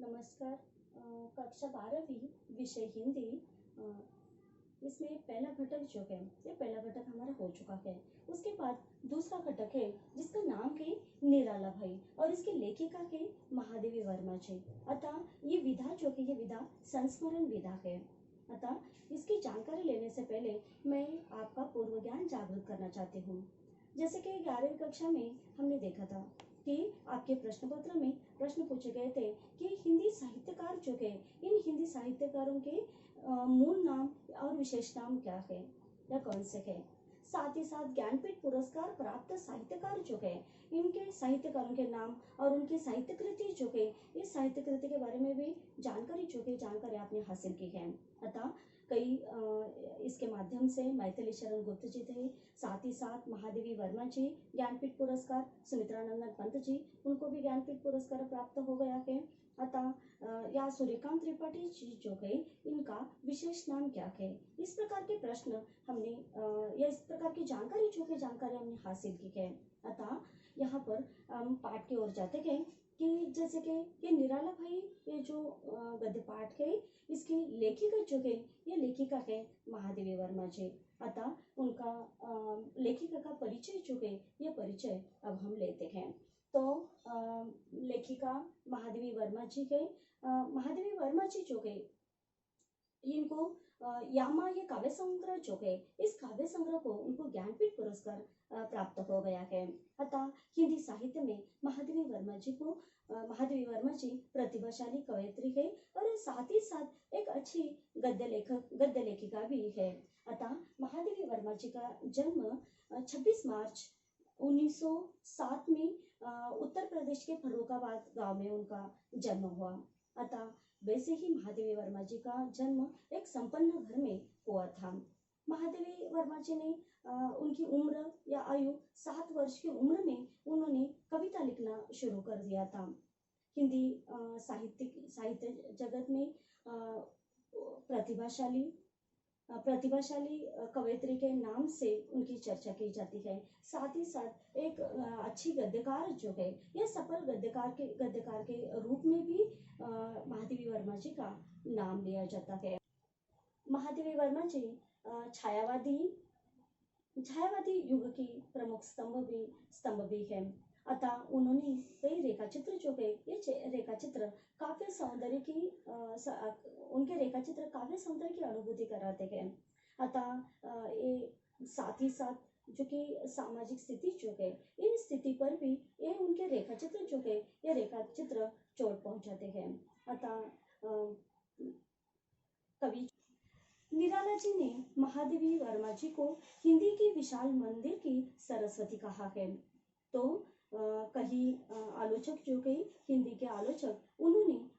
नमस्कार। कक्षा 12वीं विषय हिंदी। अ, इसमें पहला घटक जो है, ये पहला घटक हमारा हो चुका है। उसके बाद दूसरा घटक है जिसका नाम है निराला भाई और इसके लेखिका है महादेवी वर्मा जी। अतः ये विधा जो है, ये विधा संस्मरण विधा है। अतः इसकी जानकारी लेने से पहले मैं आपका पूर्व ज्ञान जागरूक करना चाहती हूँ। जैसे कि 11वीं कक्षा में हमने देखा था कि आपके प्रश्न पत्र में प्रश्न पूछे गए थे कि हिंदी साहित्यकार जो है, इन हिंदी साहित्यकारों के मूल नाम और विशेष नाम क्या है या कौन से है। साथ ही साथ ज्ञानपीठ पुरस्कार प्राप्त साहित्यकार जो है, इनके साहित्यकारों के नाम और उनकी साहित्य कृति जो है, इस साहित्य कृति के बारे में भी जानकारी आपने हासिल की है। अतः कई इसके माध्यम से मैथिली शरण गुप्त जी थे, साथ ही साथ महादेवी वर्मा जी ज्ञानपीठ पुरस्कार, सुमित्रा नंदन पंत जी, उनको भी ज्ञानपीठ पुरस्कार प्राप्त हो गया है। अतः या सूर्यकांत त्रिपाठी जी जो है, इनका विशेष नाम क्या है। इस प्रकार के प्रश्न हमने या इस प्रकार की जानकारी हमने हासिल की है। अतः यहाँ पर हम पाठ की ओर जाते हैं कि जैसे कि ये निराला भाई, ये जो गद्य पाठ है, इसकी लेखिका जो है, ये लेखिका है महादेवी वर्मा जी। अतः उनका लेखिका का परिचय जो है, ये परिचय अब हम लेते हैं। तो लेखिका महादेवी वर्मा जी है। महादेवी वर्मा जी जो है, इनको यामा ये काव्य संग्रह जो है, इस काव्य संग्रह को उनको ज्ञानपीठ पुरस्कार प्राप्त हो गया है। अतः हिंदी साहित्य में महादेवी वर्मा जी प्रतिभाशाली कवयित्री है और साथ ही साथ एक अच्छी गद्य लेखिका भी है। अतः महादेवी वर्मा जी का जन्म 26 मार्च 1907 में उत्तर प्रदेश के फर्रुखाबाद गांव में उनका जन्म हुआ। अतः वैसे ही महादेवी वर्मा जी का जन्म एक संपन्न घर में हुआ था। महादेवी वर्मा जी ने उनकी उम्र या आयु 7 वर्ष की उम्र में उन्होंने कविता लिखना शुरू कर दिया था। हिंदी साहित्य जगत में प्रतिभाशाली कवयित्री के नाम से उनकी चर्चा की जाती है। साथ ही साथ एक अच्छी गद्यकार जो है, यह सफल गद्यकार के रूप में भी महादेवी वर्मा जी का नाम लिया जाता है। महादेवी वर्मा जी छायावादी युग की प्रमुख स्तंभ भी है। अतः उन्होंने कई रेखाचित्र जो है, ये रेखाचित्र काव्य सौंदर्य की उनके रेखाचित्र काव्य सौंदर्य की अनुभूति कराते हैं। अतः ये साथ ही साथ जो कि सामाजिक स्थिति जो है, इन स्थिति पर भी ये उनके रेखाचित्र जो है, ये रेखाचित्र चोट पहुंचाते हैं। अतः कवि निराला जी ने महादेवी वर्मा जी को हिंदी की विशाल मंदिर की सरस्वती कहा है। तो कई आलोचक जो गए, हिंदी के आलोचक, उन्होंने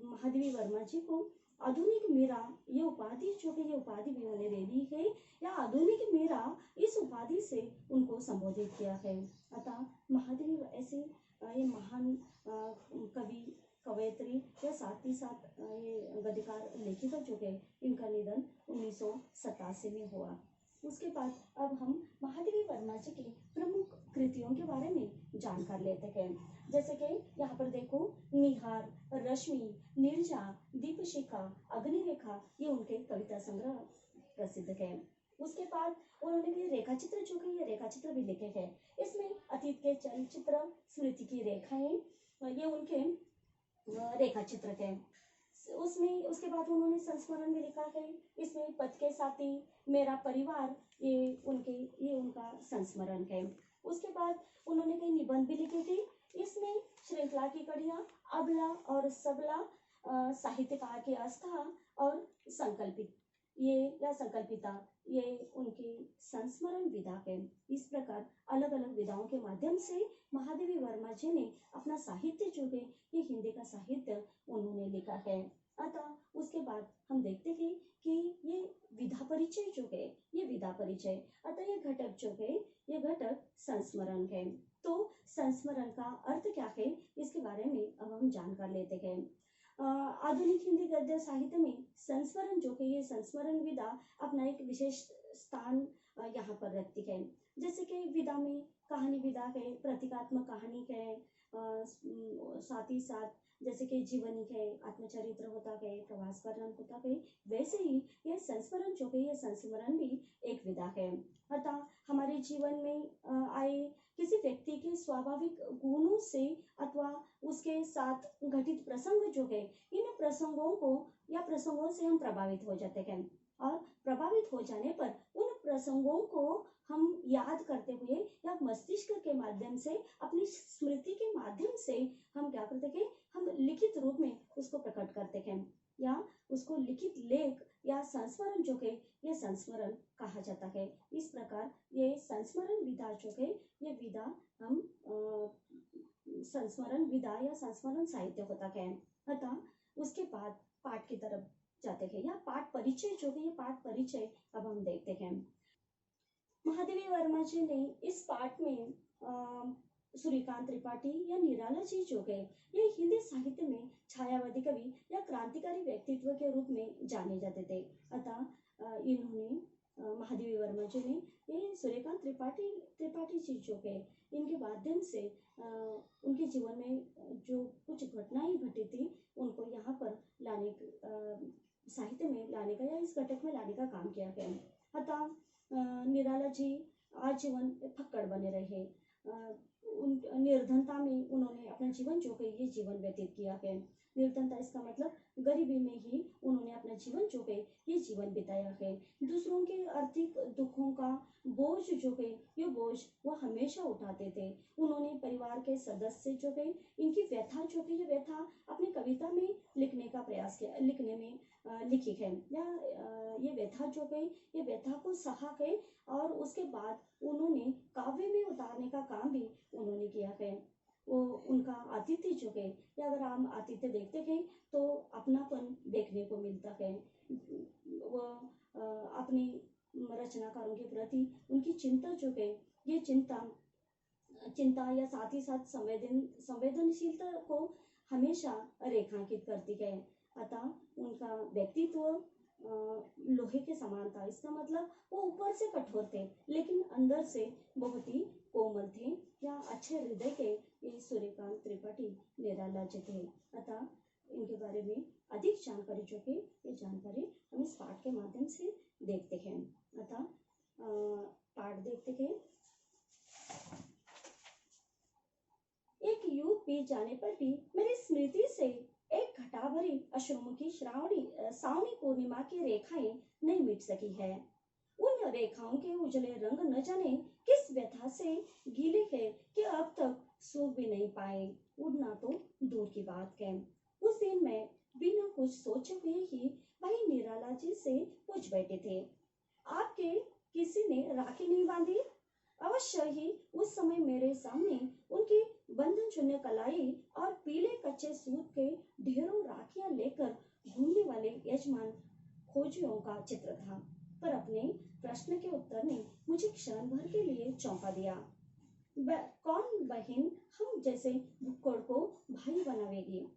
महादेवी वर्मा जी को आधुनिक मीरा ये उपाधि जो है, ये उपाधि भी उन्हें दे दी है या आधुनिक मीरा इस उपाधि से उनको संबोधित किया है। अतः महादेवी ऐसे ये महान कवि कवयित्री या साथ ही साथ ये गद्यकार लेखिका जो है, इनका निधन 1987 में हुआ। उसके बाद अब हम महादेवी वर्मा जी की प्रमुख कृतियों के बारे में जानकार लेते हैं। जैसे कि यहाँ पर देखो, निहार, रश्मि, निर्जा, दीपशिखा, अग्निरेखा, ये उनके कविता संग्रह प्रसिद्ध है। उसके बाद उन्होंने भी रेखाचित्र जो है, ये रेखाचित्र भी लिखे हैं। इसमें अतीत के चलचित्र, स्मृति की रेखाएं, ये उनके रेखाचित्र है। उसमें उसके बाद उन्होंने संस्मरण भी लिखा है। इसमें पथ के साथी, मेरा परिवार, ये उनका संस्मरण है। उसके बाद उन्होंने कई निबंध भी लिखे थे। इसमें श्रृंखला की कड़ियाँ, अबला और सबला, साहित्यकार की आस्था और संकल्पित, ये या संकल्पिता, ये उनकी संस्मरण विधा है। इस प्रकार अलग अलग विधाओं के माध्यम से महादेवी वर्मा जी ने अपना साहित्य जो है ये हिंदी का साहित्य उन्होंने लिखा है। अतः उसके बाद हम देखते हैं कि ये विधा परिचय जो है ये विधा परिचय, अतः ये घटक जो है ये घटक संस्मरण है। तो संस्मरण का अर्थ क्या है इसके बारे में अब हम जानकार लेते हैं। आधुनिक हिंदी गद्य साहित्य में संस्मरण जो है ये संस्मरण विधा अपना एक विशेष स्थान यहाँ पर रखती है। जैसे कि विधा में कहानी विधा है, प्रतीकात्मक कहानी है, साथ ही साथ जैसे कि जीवनी है, आत्मचरित्र होता है, प्रवास वर्णन होता है, वैसे ही ये संस्मरण जो है ये संस्मरण भी एक विधा है। अतः हमारे जीवन में आए किसी व्यक्ति के स्वाभाविक गुणों से अथवा उसके साथ घटित प्रसंग जो है इन प्रसंगों को या प्रसंगों से हम प्रभावित हो जाते हैं और प्रभावित हो जाने पर उन प्रसंगों को हम याद करते हुए या मस्तिष्क के माध्यम से अपनी स्मृति के माध्यम से हम क्या करते हैं, हम लिखित रूप में उसको प्रकट करते हैं या उसको लिखित लेख या संस्मरण जो है ये संस्मरण कहा जाता है। इस प्रकार ये संस्मरण विधा जो है ये विधा हम संस्मरण विधा या संस्मरण साहित्य होता है। अतः उसके बाद पाठ की तरफ जाते हैं या पाठ परिचय जो है ये पाठ परिचय अब हम देखते हैं। महादेवी वर्मा जी ने इस पाठ में सूर्यकांत त्रिपाठी या निराला जी जो है ये हिंदी साहित्य में छायावादी कवि या क्रांतिकारी व्यक्तित्व के रूप में जाने जाते थे। अतः इन्होंने महादेवी वर्मा जी ने ये सूर्यकांत त्रिपाठी जी जो है इनके माध्यम से उनके जीवन में जो कुछ घटनाएं घटी थी उनको यहाँ पर लाने साहित्य में लाने का या इस घटक में लाने का काम किया गया। अतः निराला जी आजीवन फक्कड़ बने रहे, उन निर्धनता में उन्होंने अपना जीवन जो है ये जीवन व्यतीत किया है। निर्धनता इसका मतलब गरीबी में ही उन्होंने अपना जीवन जो है ये जीवन बिताया है। दूसरों के आर्थिक दुखों का बोझ जो है ये बोझ वो हमेशा उठाते थे। उन्होंने परिवार के सदस्य जो है इनकी व्यथा जो है ये व्यथा अपनी कविता में लिखने का प्रयास किया, लिखने में लिखी है या ये व्यथा जो है ये व्यथा को सहा है और उसके बाद उन्होंने काव्य में उतारने का काम भी उन्होंने किया है। वो उनका आतिथ्य जो है या अगर हम आतिथ्य देखते हैं तो अपनापन देखने को मिलता है। वो अपने रचनाकारों के प्रति उनकी चिंता जो है ये चिंता या साथ ही साथ संवेदनशीलता को हमेशा रेखांकित करती है। अतः उनका व्यक्तित्व लोहे के समान था। इसका मतलब वो ऊपर से कठोर थे लेकिन अंदर से बहुत ही कोमल थे या अच्छे हृदय के ये सूर्यकांत त्रिपाठी निराला जी थे। अतः इनके बारे में अधिक जानकारी जो है ये जानकारी हम इस पाठ के माध्यम से देखते हैं। अतः पाठ देखते हैं। एक युग बीत जाने पर भी मेरी स्मृति से एक घटा भरी अश्रुमुखी सावनी पूर्णिमा की रेखाएं नहीं मिट सकी है। उन रेखाओं के उजले रंग न जाने किस व्यथा से गीले है कि अब तक सूख भी नहीं पाए। उड़ना तो दूर की बात है। उस दिन मैं बिना कुछ सोचे हुए ही भाई निराला जी से पूछ बैठे थे, आपके किसी ने राखी नहीं बांधी? अवश्य ही उस समय मेरे सामने उनकी बंधन शून्य कलाई और पीले कच्चे सूत के ढेरों राखियां लेकर घूमने वाले यजमान खोजियों का चित्र था। पर अपने प्रश्न के उत्तर ने मुझे क्षण भर के लिए चौंका दिया। कौन बहन हम जैसे भुक्कड़ को भाई बनावेगी?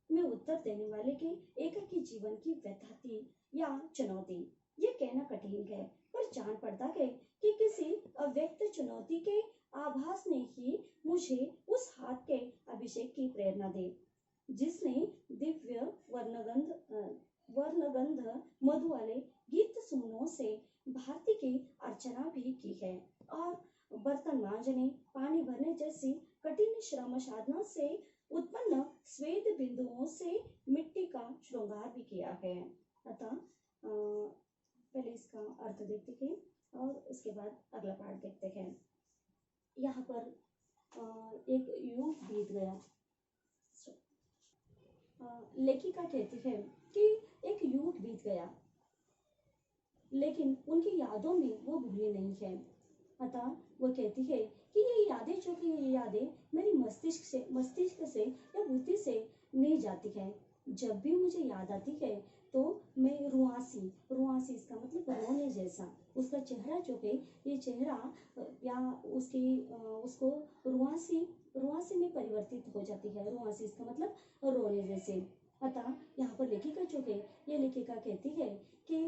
मैं उत्तर देने वाले के एकाकी जीवन की व्यथा थी या चुनौती, ये कहना कठिन है, पर जान पड़ता है कि किसी अव्यक्त चुनौती के आभास ने ही मुझे उस हाथ के अभिषेक की प्रेरणा दी जिसने दिव्य वर्णगंध मधु वाले गीत सुमनों से भारती की अर्चना भी की है और बर्तन मांजने, पानी भरने जैसी कठिन श्रम साधना से उत्पन्न स्वेद बिंदुओं से मिट्टी का श्रृंगार भी किया है। अतः पहले इसका अर्थ देखते हैं और उसके बाद अगला पाठ देखते हैं। यहाँ पर एक युग बीत गया। लेखिका कहती है कि एक युग बीत गया। लेकिन उनकी यादों में वो भूली नहीं है। अतः वो कहती है कि ये यादें जो कि ये यादें मेरी मस्तिष्क से या बुद्धि से नहीं जाती है। जब भी मुझे याद आती है तो मैं रुआसी रुआसी इसका मतलब रोने जैसा, उसका चेहरा जो है ये चेहरा या उसको रुआसी रुआसी में परिवर्तित हो जाती है। रुआसी इसका मतलब रोने जैसे। अतः यहाँ पर लेखिका जो है ये लेखिका कहती है कि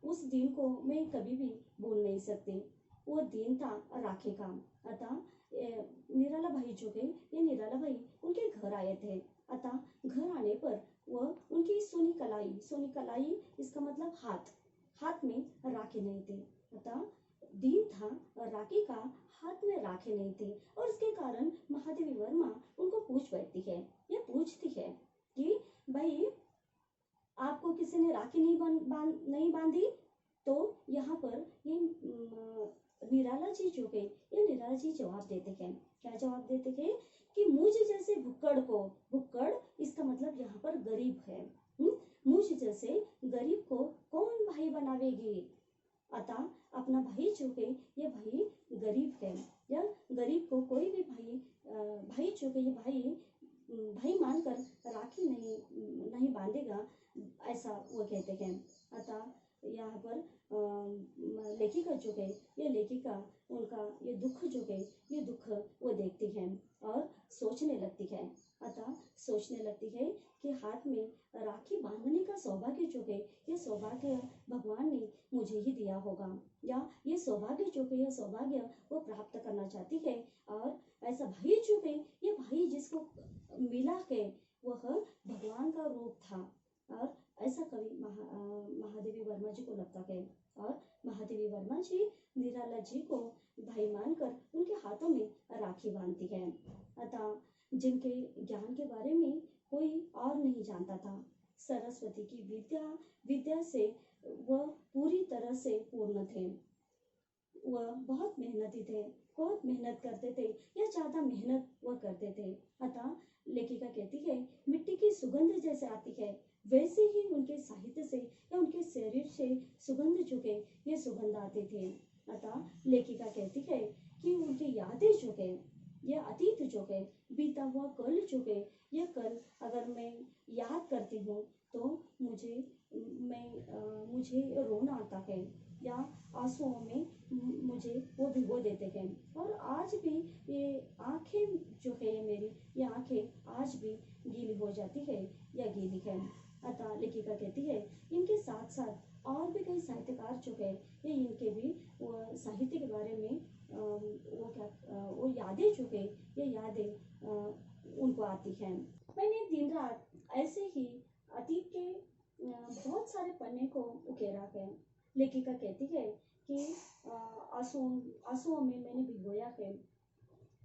उस दिन को मैं कभी भी भूल नहीं सकती। वो दिन था राखी का। अतः निराला भाई जो है ये निराला भाई उनके घर आए थे। अतः घर आने पर वह उनकी सोनी कलाई इसका मतलब हाथ हाथ में राखी नहीं थी। अतः दिन था राखी का, हाथ में राखी नहीं थी और इसके कारण महादेवी वर्मा उनको पूछ बैठती है। ये पूछती है कि भाई आपको किसी ने राखी नहीं बांधी। तो यहाँ पर ये निराला जी जो है ये निराला जी जवाब देते हैं। क्या जवाब देते हैं कि मुझ जैसे भुक्कड़ इसका मतलब यहाँ पर गरीब है। मुझ जैसे गरीब को कौन भाई बनावेगी। अतः अपना भाई जो है ये भाई गरीब है, या गरीब को कोई भी भाई जो है ये भाई मानकर राखी नहीं बांधेगा, ऐसा वो कहते हैं। अतः यहाँ पर लेखिका जो है ये लेखिका उनका ये दुख जो है ये दुख वो देखती है और सोचने लगती है। अतः सोचने लगती है कि हाथ में राखी बांधने का सौभाग्य जो है ये सौभाग्य भगवान ने मुझे ही दिया होगा, या ये सौभाग्य जो है ये सौभाग्य वो प्राप्त करना चाहती है। और ऐसा भाई जो है ये भाई जिसको मिला है वह भगवान का रूप था। और ऐसा कवि महादेवी वर्मा जी को लगता है। और महादेवी वर्मा जी निराला जी को भाई मानकर उनके हाथों में राखी बांधती है। अतः जिनके ज्ञान के बारे में कोई और नहीं जानता था, सरस्वती की विद्या से वह पूरी तरह से पूर्ण थे। वह बहुत मेहनती थे, बहुत मेहनत करते थे या ज्यादा मेहनत वह करते थे। अतः लेखिका कहती है मिट्टी की सुगंध जैसे आती है वैसे ही उनके साहित्य से या उनके शरीर से सुगंध जो है ये सुगंध आते थे। अतः लेखिका कहती है कि उनकी यादें जो है ये अतीत जो है बीता हुआ कल जो है ये कल अगर मैं याद करती हूँ तो मुझे रोना आता है या आंसुओं में मुझे वो भिगो देते हैं। और आज भी ये आंखें जो है मेरी ये आंखें आज भी गीली हो जाती है या गीली है। अतः लेखिका कहती है इनके साथ साथ और भी कई साहित्यकार जो है ये इनके भी साहित्य के बारे में वो यादें जो है ये यादें उनको आती हैं। मैंने दिन रात ऐसे ही अतीत के बहुत सारे पन्ने को उकेरा है। लेखिका कहती है कि आंसुओं में मैंने भिगोया है।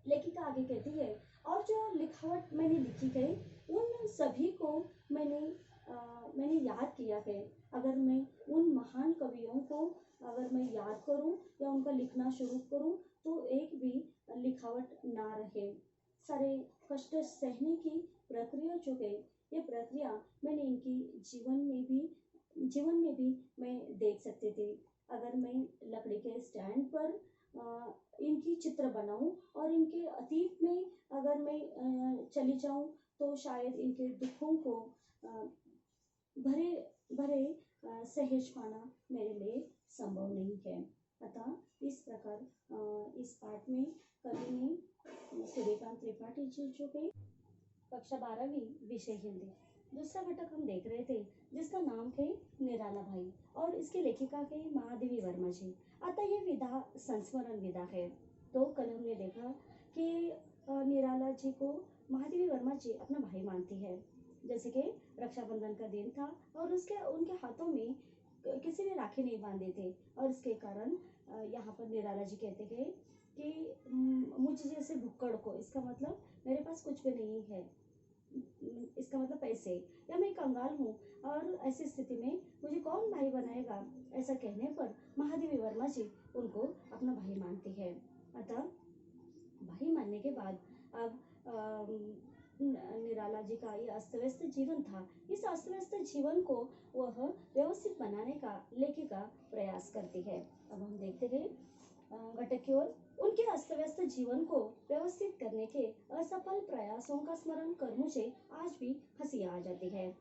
लेखिका आगे कहती है और जो लिखावट मैंने लिखी है उन सभी को मैंने याद किया है। अगर मैं उन महान कवियों को अगर मैं याद करूं या उनका लिखना शुरू करूं तो एक भी लिखावट ना रहे। सारे कष्ट सहने की प्रक्रिया जो है ये प्रक्रिया मैंने इनकी जीवन में भी मैं देख सकती थी। अगर मैं लकड़ी के स्टैंड पर इनकी चित्र बनाऊं और इनके अतीत में अगर मैं चली जाऊं तो शायद इनके दुखों को भरे भरे सहज पाना मेरे लिए संभव नहीं है। अतः इस प्रकार इस पाठ में कवि ने सूर्यकांत त्रिपाठी जी जो है कक्षा 12वीं विषय हिंदी दूसरा घटक हम देख रहे थे जिसका नाम है निराला भाई और इसकी लेखिका है महादेवी वर्मा जी। अतः ये विधा संस्मरण विधा है। तो कल हमने देखा कि निराला जी को महादेवी वर्मा जी अपना भाई मानती है। जैसे कि रक्षाबंधन का दिन था और उनके हाथों में किसी ने राखी नहीं बांधे थे और इसके कारण यहाँ पर निराला जी कहते हैं कि मुझ जैसे भुक्कड़ को, इसका मतलब मेरे पास कुछ भी नहीं है, इसका मतलब पैसे, या मैं कंगाल हूँ और ऐसी स्थिति में मुझे कौन भाई बनाएगा। ऐसा कहने पर महादेवी वर्मा जी उनको अपना भाई मानती है। अतः भाई मानने के बाद अब निराला जी का ये अस्त व्यस्त जीवन था। इस अस्त व्यस्त जीवन को वह व्यवस्थित बनाने का लेखिका प्रयास करती है। अब हम देखते हैं घटक की ओर। उनके अस्त व्यस्त जीवन को व्यवस्थित करने के असफल प्रयासों का स्मरण कर मुझे आज भी हंसी आ जाती है।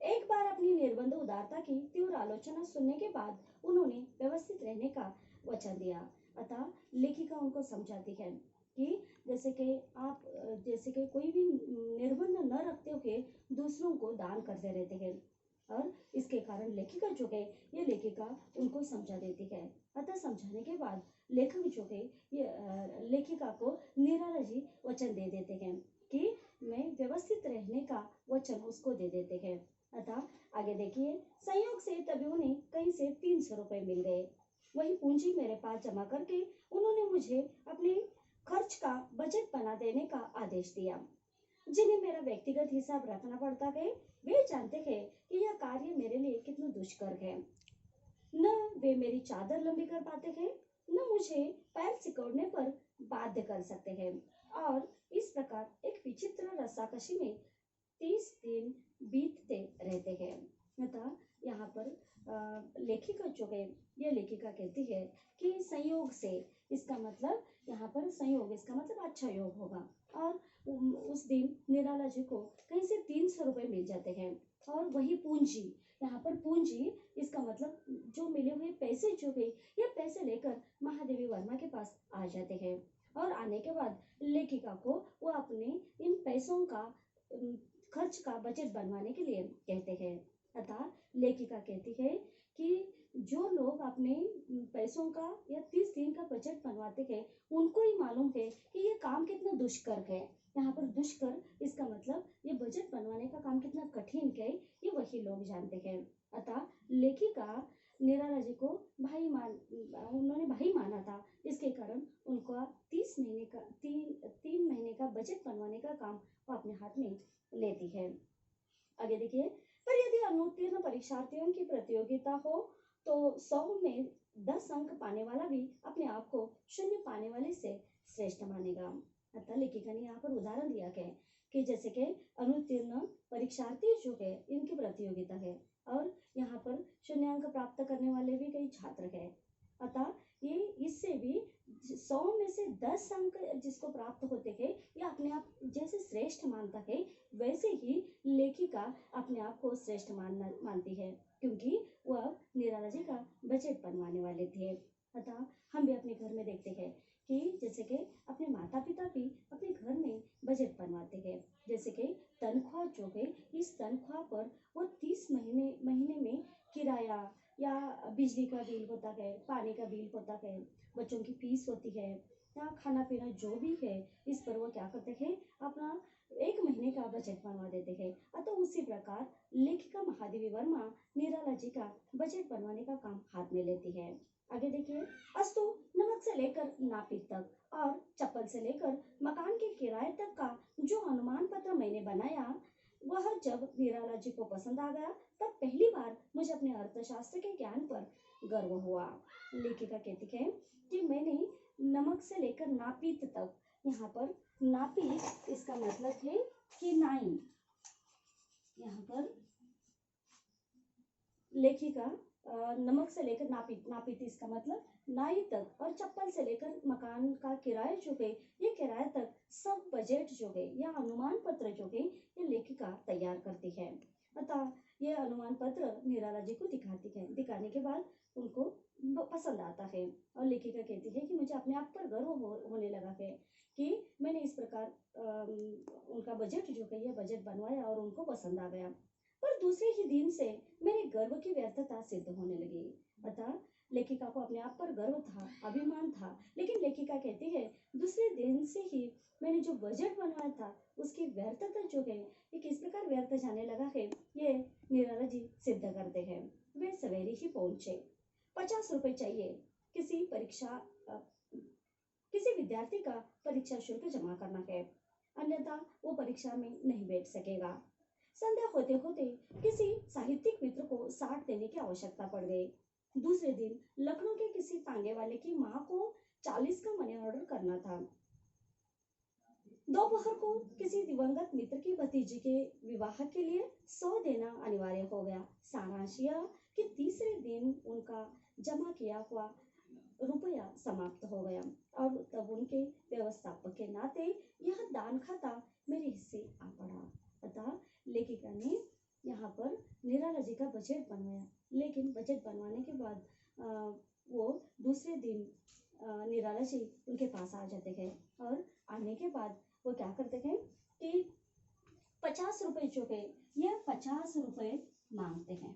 एक बार अपनी निर्बंध उदारता की तीव्र आलोचना सुनने के बाद उन्होंने व्यवस्थित रहने का वचन दिया। अतः लेखिका उनको समझाती है कि जैसे कि कोई भी निर्बंध न रखते हुए दूसरों को दान करते रहते हैं। और इसके कारण लेखिका जो है ये लेखिका उनको समझा देती है। अतः समझाने के बाद लेखक जो है ये लेखिका को निराला जी वचन दे देते हैं कि मैं व्यवस्थित रहने का वचन उसको दे देते हैं। अतः आगे देखिए, संयोग से तभी उन्हें कहीं से 300 रुपए मिल गए। वही पूंजी मेरे पास जमा करके उन्होंने मुझे अपने खर्च का बजट बना देने का आदेश दिया। जिन्हें मेरा व्यक्तिगत हिसाब रखना पड़ता है वे जानते हैं कि यह कार्य मेरे लिए कितना दुष्कर है। न वे मेरी चादर लंबी कर पाते हैं, न मुझे पैर सिकोड़ने पर बाध्य कर सकते हैं। और इस प्रकार एक विचित्र रस्साकशी में 30 दिन बीतते रहते हैं। अतः यहाँ पर लेखिका जो है ये लेखिका कहती है कि संयोग से, इसका मतलब यहाँ पर संयोग, इसका मतलब अच्छा योग होगा। और उस दिन निराला जी को कहीं से 300 रुपए मिल जाते हैं। और वही पूंजी, यहाँ पर पूंजी इसका मतलब जो मिले हुए पैसे जो है ये पैसे लेकर महादेवी वर्मा के पास आ जाते हैं। और आने के बाद लेखिका को वो अपने इन पैसों का खर्च का बजट बनवाने के लिए कहते हैं। अतः लेखिका कहती है कि जो लोग अपने पैसों का या 30 दिन का बजट बनवाते हैं उनको ही मालूम है कि ये काम कितना दुष्कर है। यहाँ पर दुष्कर इसका मतलब ये बजट बनवाने का काम कितना कठिन है ये वही लोग जानते हैं। अतः लेखिका निराला जी को उन्होंने भाई माना था। इसके कारण उनका 3 महीने का बजट बनवाने का काम वो अपने हाथ में लेती है। आगे देखिए, पर यदि अनुत्तीर्ण परीक्षार्थियों की प्रतियोगिता हो तो 100 में 10 अंक पाने वाला भी अपने आप को 0 पाने वाले से श्रेष्ठ मानेगा। अतः लेखिका ने यहाँ पर उदाहरण दिया है कि जैसे कि अनुत्तीर्ण परीक्षार्थी जो है इनकी प्रतियोगिता है और यहाँ पर 0 अंक प्राप्त करने वाले भी कई छात्र हैं। अतः ये इससे भी 100 में से 10 अंक जिसको प्राप्त होते हैं ये अपने आप जैसे श्रेष्ठ मानता है वैसे ही लेखिका अपने आप को श्रेष्ठ मानती है क्योंकि वह निराला जी का बजट बनवाने वाले थे। अतः हम भी अपने घर में देखते हैं कि जैसे कि अपने माता पिता भी अपने घर में बजट बनवाते हैं। जैसे कि तनख्वाह जो है इस तनख्वाह पर वो 30 महीने में किराया या बिजली का बिल होता है, पानी का बिल होता है, बच्चों की फीस होती है या खाना पीना जो भी है इस पर वो क्या करते हैं अपना 1 महीने का बजट बनवा देते हैं। अतः उसी प्रकार लेखिका महादेवी वर्मा निराला जी का बजट बनवाने का काम हाथ में लेती है। आगे देखिए, अस्तु नमक से लेकर नापित तक और चप्पल से लेकर मकान के किराए तक का जो अनुमान पत्र मैंने बनाया वह जब निराला जी को पसंद आ गया तब पहली बार मुझे अपने अर्थशास्त्र के ज्ञान पर गर्व हुआ। लेखिका कहती है कि मैंने नमक से लेकर नापित तक, यहाँ पर नापित इसका मतलब है कि नाई, यहाँ पर लेखिका नमक से लेकर नापित इसका मतलब नाई तक और चप्पल से लेकर मकान का किराया जो है ये किराया तक सब बजट जो है या अनुमान पत्र जो है ये लेखिका तैयार करती है। अतः ये अनुमान पत्र निराला जी को दिखाती है। दिखाने के बाद उनको पसंद आता है और लेखिका कहती है कि मुझे अपने आप पर गर्व होने लगा है कि मैंने इस प्रकार उनका बजट जो है ये बजट बनवाया और उनको पसंद आ गया। पर दूसरे ही दिन से मेरे गर्व की व्यर्थता सिद्ध होने लगी। अतः लेखिका को अपने आप पर गर्व था, अभिमान था, लेकिन लेखिका कहती है दूसरे दिन से ही मैंने जो बजट बनवाया था उसकी व्यर्थता जो है ये किस प्रकार व्यर्थ जाने लगा है ये निराला जी सिद्ध करते हैं। वे सवेरे ही पहुंचे। 50 रुपए चाहिए। किसी विद्यार्थी का परीक्षा शुल्क जमा करना है, अन्यथा वो परीक्षा में नहीं बैठ सकेगा। संध्या होते होते किसी साहित्यिक मित्र को 60 देने की आवश्यकता पड़ गई। दूसरे दिन लखनऊ के किसी तांगे वाले की माँ को 40 का मनी ऑर्डर करना था। दोपहर को किसी दिवंगत मित्र की भतीजी के विवाह के लिए 100 देना अनिवार्य हो गया। सारांश यह कि तीसरे दिन उनका जमा किया हुआ रुपया समाप्त हो गया और तब उनके व्यवस्थापक के नाते यह दान खाता मेरे हिस्से आ पड़ा। अतः लेखिका ने यहाँ पर निराला जी का बजट बनवाया, लेकिन बजट बनवाने के बाद वो दूसरे दिन निराला जी उनके पास आ जाते हैं और आने के बाद वो क्या करते हैं कि 50 रुपए जो है ये 50 रुपए मांगते हैं।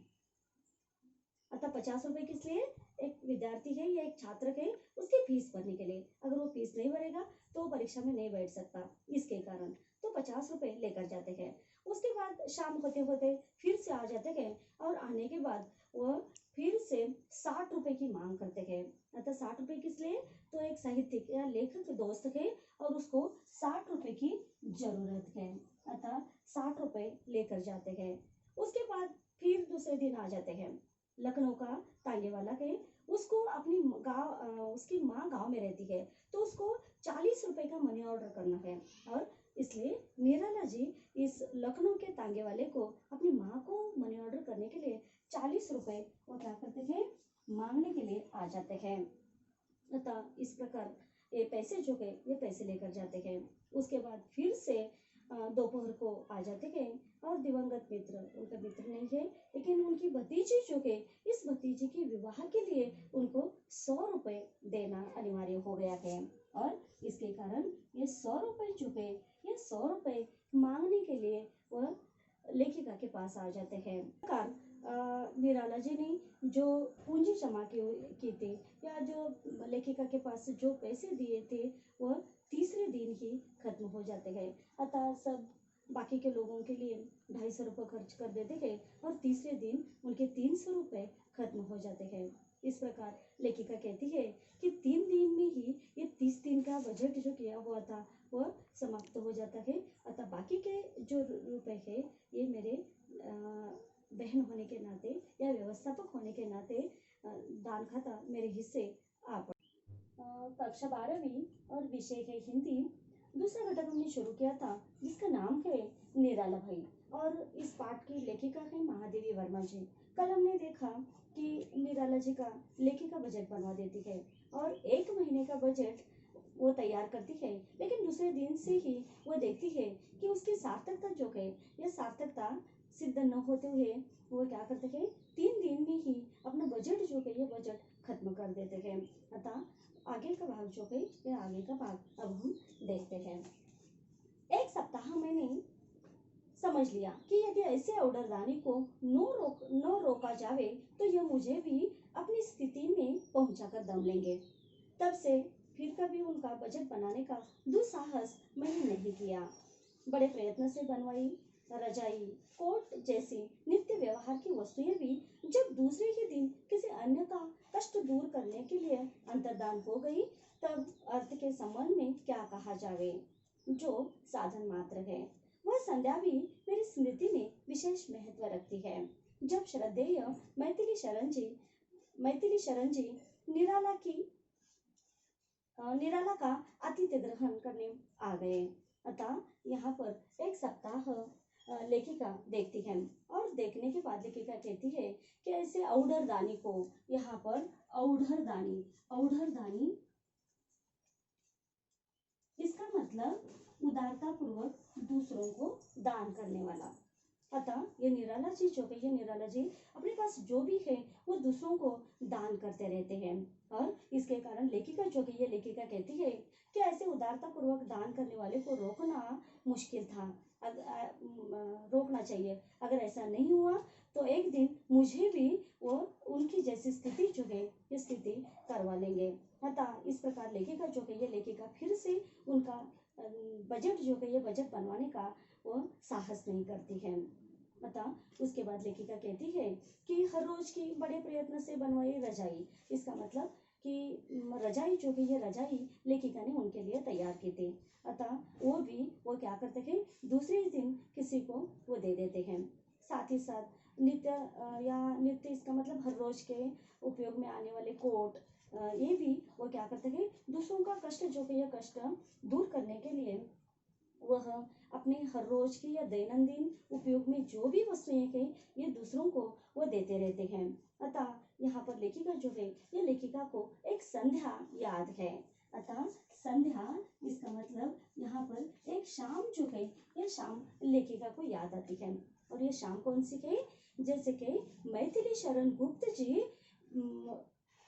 अतः 50 रुपए किस लिए? एक विद्यार्थी है या एक छात्र है उसकी फीस भरने के लिए। अगर वो फीस नहीं भरेगा तो परीक्षा में नहीं बैठ सकता, इसके कारण तो 50 रुपए लेकर जाते हैं। उसके बाद शाम होते होते फिर से आ जाते हैं और आने के बाद वह फिर से 60 रुपए की मांग करते हैं। अतः 60 रुपए किस लिए? तो एक साहित्यिक या लेखक दोस्त है और उसको 60 रुपए की जरूरत है, अतः 60 रुपए लेकर जाते हैं। उसके बाद फिर दूसरे दिन आ जाते हैं। लखनऊ का तांगे वाला है, उसको अपनी उसकी माँ गांव में रहती है तो उसको 40 रुपए का मनी ऑर्डर करना है और इसलिए निराला जी इस लखनऊ के तांगे वाले को अपनी माँ को मनी ऑर्डर करने के लिए 40 रुपए वो क्या करते हैं मांगने के लिए आ जाते हैं। अतः इस प्रकार ये पैसे जो है ये पैसे लेकर जाते हैं। उसके बाद फिर से दोपहर को आ जाते हैं और दिवंगत मित्र, उनका मित्र नहीं है लेकिन उनकी भतीजी जो है, इस भतीजी के विवाह के लिए उनको 100 रुपए देना अनिवार्य हो गया है और इसके कारण ये 100 रुपए जो है ये 100 रुपए मांगने के लिए वह लेखिका के पास आ जाते हैं। निराला जी ने जो पूंजी जमा की थी या जो लेखिका के पास जो पैसे दिए थे वह तीसरे दिन ही खत्म हो जाते हैं। अतः सब बाकी के लोगों के लिए 250 रुपये खर्च कर देते हैं और तीसरे दिन उनके 300 रुपये खत्म हो जाते हैं। इस प्रकार लेखिका कहती है कि 3 दिन में ही ये 30 दिन का बजट जो किया हुआ था वह समाप्त हो जाता है। अतः बाकी के जो रुपए है ये मेरे बहन होने के नाते या व्यवस्थापक होने के नाते दान खाता मेरे हिस्से आ पड़ा। कक्षा 12वीं और विषय है हिंदी। दूसरा घटक हमने शुरू किया था जिसका नाम है निराला भाई और इस पाठ की लेखिका है महादेवी वर्मा जी। कल हमने देखा कि निराला जी का लेखिका बजट बनवा देती है और 1 महीने का बजट वो तैयार करती है, लेकिन दूसरे दिन से ही वो देखती है कि उसकी सार्थकता जो है यह सार्थकता सिद्ध न होते हुए वो क्या करते हैं 3 दिन में ही अपना बजट जो है ये बजट खत्म कर देते हैं। अतः आगे का भाग जो है ये आगे का भाग अब हम देखते हैं। एक सप्ताह मैंने समझ लिया कि यदि ऐसे ऑर्डरदानी को न रोका जावे तो यह मुझे भी अपनी स्थिति में पहुंचाकर दम लेंगे। तब से फिर कभी उनका बजट बनाने का दुस्साहस मैंने नहीं किया। बड़े प्रयत्न से बनवाई रजाई, कोट जैसी नित्य व्यवहार की वस्तुएं भी जब दूसरे ही दिन किसी अन्य का कष्ट दूर करने के लिए अंतर्दान हो गई, तब अर्थ के संबंध में क्या कहा जावे, जो साधन मात्र है। वह संध्या भी मेरी स्मृति में विशेष महत्व रखती है जब श्रद्धेय मैथिली शरण जी निराला का आतिथ्य ग्रहण करने आ गए। अतः यहाँ पर एक सप्ताह लेखिका देखती है और देखने के बाद लेखिका कहती है कि ऐसे औढ़रदानी को, यहाँ पर औढ़रदानी इसका मतलब उदारता पूर्वक दूसरों को दान करने वाला। अतः ये निराला जी जो है, ये निराला जी अपने पास जो भी है वो दूसरों को दान करते रहते हैं और इसके कारण लेखिका जो है, ये लेखिका कहती है कि ऐसे उदारता पूर्वक दान करने वाले को रोकना मुश्किल था, रोकना चाहिए। अगर ऐसा नहीं हुआ तो एक दिन मुझे भी वो उनकी जैसी स्थिति जो है ये स्थिति करवा लेंगे। अतः इस प्रकार लेखिका जो है, ये लेखिका फिर से उनका बजट जो है ये बजट बनवाने का वो साहस नहीं करती है। अतः उसके बाद लेखिका कहती है कि हर रोज की बड़े प्रयत्न से बनवाई रजाई, इसका मतलब कि रजाई जो है ये रजाई लेखिका ने उनके लिए तैयार की थी। अतः वो क्या करते हैं दूसरे दिन किसी को वो दे देते हैं। साथ ही साथ नित्य इसका मतलब हर रोज के उपयोग में आने वाले कोट, ये भी वो क्या करते हैं दूसरों का कष्ट जो है ये कष्ट दूर करने के लिए वह अपने हर रोज की या दैनंदिन उपयोग में जो भी वस्तुएं हैं ये दूसरों को वो देते रहते हैं। अतः यहाँ पर लेखिका जो है ये लेखिका को एक संध्या याद है। अतः संध्या इसका मतलब यहाँ पर एक शाम जो है ये शाम लेखिका को याद आती है। और ये शाम कौन सी है? जैसे कि मैथिली शरण गुप्त जी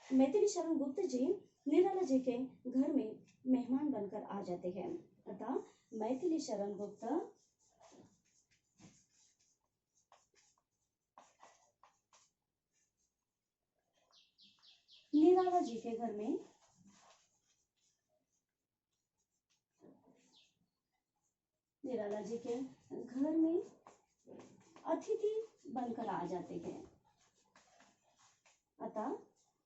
मैथिली शरण गुप्त जी निराला जी के घर में मेहमान बनकर आ जाते हैं। अतः मैथिली शरण गुप्त निराला जी के घर में निराला जी के घर में अतिथि बनकर आ जाते हैं। अतः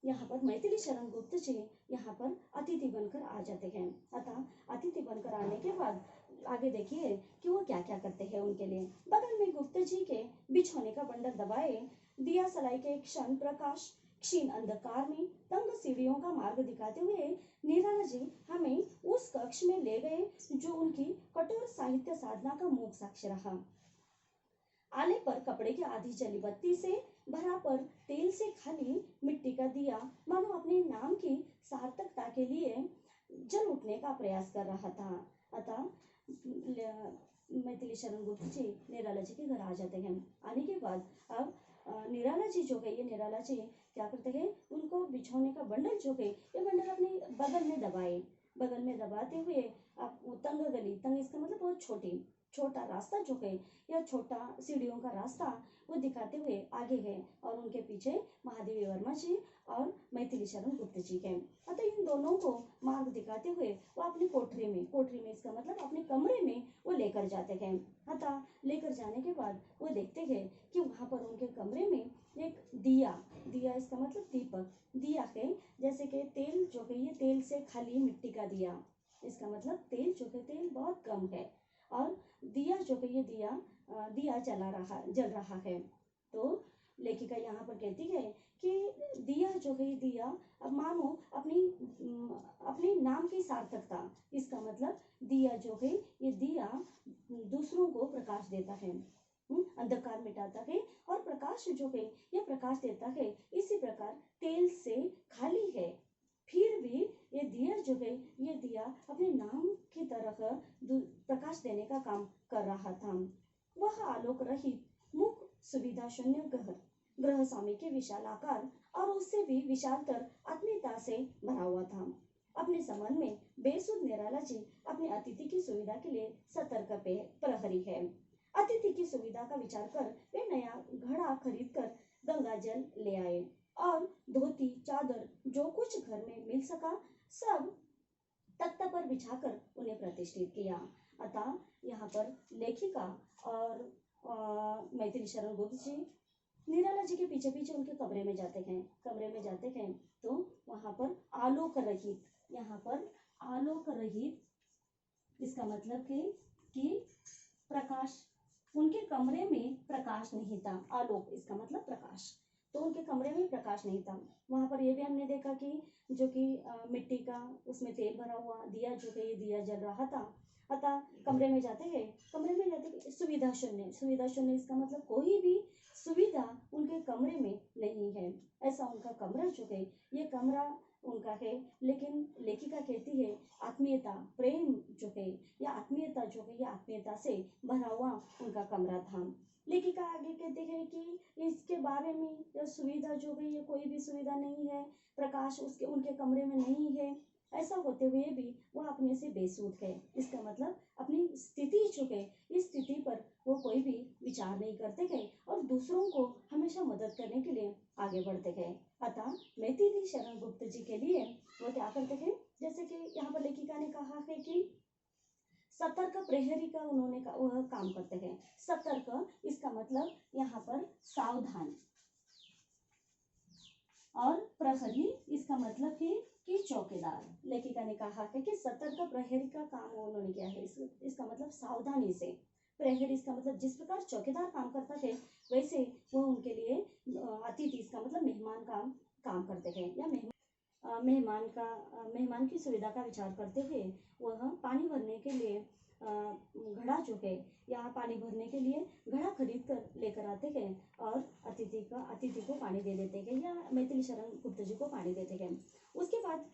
यहाँ पर मैथिली शरण गुप्त जी यहाँ पर अतिथि बनकर आ जाते हैं। अतः अतिथि बनकर आने के बाद आगे देखिए कि वो क्या क्या करते हैं उनके लिए। बगल में गुप्त जी के बिछोने का बंडल दबाए दिया सलाई के क्षण प्रकाश क्षीण अंधकार में तंग सीढ़ियों का मार्ग दिखाते हुए निराला जी हमें उस कक्ष में ले गए जो उनकी कठोर साहित्य साधना का मूक साक्ष्य रहा। आले पर कपड़े की आधी जली बत्ती से भरा पर तेल से खाली मिट्टी का दिया मानो अपने नाम की सार्थकता के लिए जल उठने का प्रयास कर रहा था। अतः मैथिली शरण गुप्त जी निराला जी के घर आ जाते हैं। आने के बाद अब निराला जी जो है ये निराला जी क्या करते हैं उनको बिछौने का बंडल जो है ये बंडल अपने बगल में दबाए। बगल में दबाते हुए आप तंग गली तंग इसका मतलब बहुत छोटा रास्ता जो है या छोटा सीढ़ियों का रास्ता वो दिखाते हुए आगे गए और उनके पीछे महादेवी वर्मा जी और मैथिली शरण गुप्त जी हैं। अतः इन दोनों को मार्ग दिखाते हुए वो अपनी कोठरी में इसका मतलब अपने कमरे में वो लेकर जाते हैं। अतः लेकर जाने के बाद वो देखते हैं कि वहां पर उनके कमरे में एक दिया इसका मतलब दीपक दिया है। जैसे कि तेल जो है ये तेल से खाली मिट्टी का दिया इसका मतलब तेल जो है तेल बहुत कम है और दिया जो है ये दिया जल रहा है। तो लेखिका यहाँ पर कहती है कि दिया जो है दिया अब मानो अपने नाम की सार्थकता इसका मतलब दिया जो है ये दिया दूसरों को प्रकाश देता है अंधकार मिटाता है और प्रकाश जो है ये प्रकाश देता है। इसी प्रकार तेल से खाली है फिर भी ये दिया जो है ये दिया अपने नाम की तरह प्रकाश देने का काम कर रहा था। वह आलोक रहित मुख सुविधा शून्य ग्रह स्वामी के विशाल आकार और उससे भी विशालतर आत्मीयता से भरा हुआ था। अपने संबंध में बेसुध निराला जी अपने अतिथि की सुविधा के लिए सतर्क प्रहरी है। अतिथि की सुविधा का विचार कर वे नया घड़ा खरीद कर गंगा जल ले आए और धोती चादर जो कुछ घर में मिल सका सब तख्त पर बिछाकर उन्हें प्रतिष्ठित किया। अतः यहाँ पर लेखिका और मैथिली शरण गुप्त जी निराला जी के पीछे पीछे उनके कमरे में जाते हैं तो वहां पर आलोक रहित यहाँ पर आलोक रहित इसका मतलब कि प्रकाश उनके कमरे में प्रकाश नहीं था। आलोक इसका मतलब प्रकाश तो उनके कमरे में प्रकाश नहीं था। वहां पर ये भी हमने देखा कि जो कि मिट्टी का उसमें तेल भरा हुआ दिया जो है ये दिया जल रहा था। अतः कमरे में जाते सुविधा शून्य इसका मतलब कोई भी सुविधा उनके कमरे में नहीं है। ऐसा उनका कमरा जो है ये कमरा उनका है। लेकिन लेखिका कहती है आत्मीयता प्रेम जो है या आत्मीयता जो है ये आत्मीयता से भरा हुआ उनका कमरा था। लेखिका आगे कहते हैं कि इसके बारे में यह सुविधा जो है ये कोई भी सुविधा नहीं है प्रकाश उसके उनके कमरे में नहीं है। ऐसा होते हुए भी वह अपने से बेसुध है। इसका मतलब अपनी स्थिति जो है इस स्थिति पर वो कोई भी विचार नहीं करते गए और दूसरों को हमेशा मदद करने के लिए आगे बढ़ते गए। अतः मैथिली शरण गुप्त जी के लिए वो क्या करते हैं जैसे कि यहाँ पर लेखिका ने कहा है कि सतर्क प्रहरी का उन्होंने वह काम करते हैं। सतर्क इसका मतलब यहाँ पर सावधान और प्रहरी इसका मतलब है कि चौकीदार। लेखिका ने कहा है कि सतर्क प्रहरी का काम उन्होंने किया है। इसका मतलब सावधानी से। प्रहरी इसका मतलब जिस प्रकार चौकीदार काम करता है वैसे वो उनके लिए अतिथि इसका मतलब मेहमान का काम करते हैं या मेहमान की सुविधा का विचार करते हुए वह पानी भरने के लिए घड़ा जो है यहाँ पानी भरने के लिए घड़ा खरीद कर लेकर आते हैं और अतिथि को पानी दे देते हैं या मैथिली शरण गुप्त जी को पानी देते हैं। उसके बाद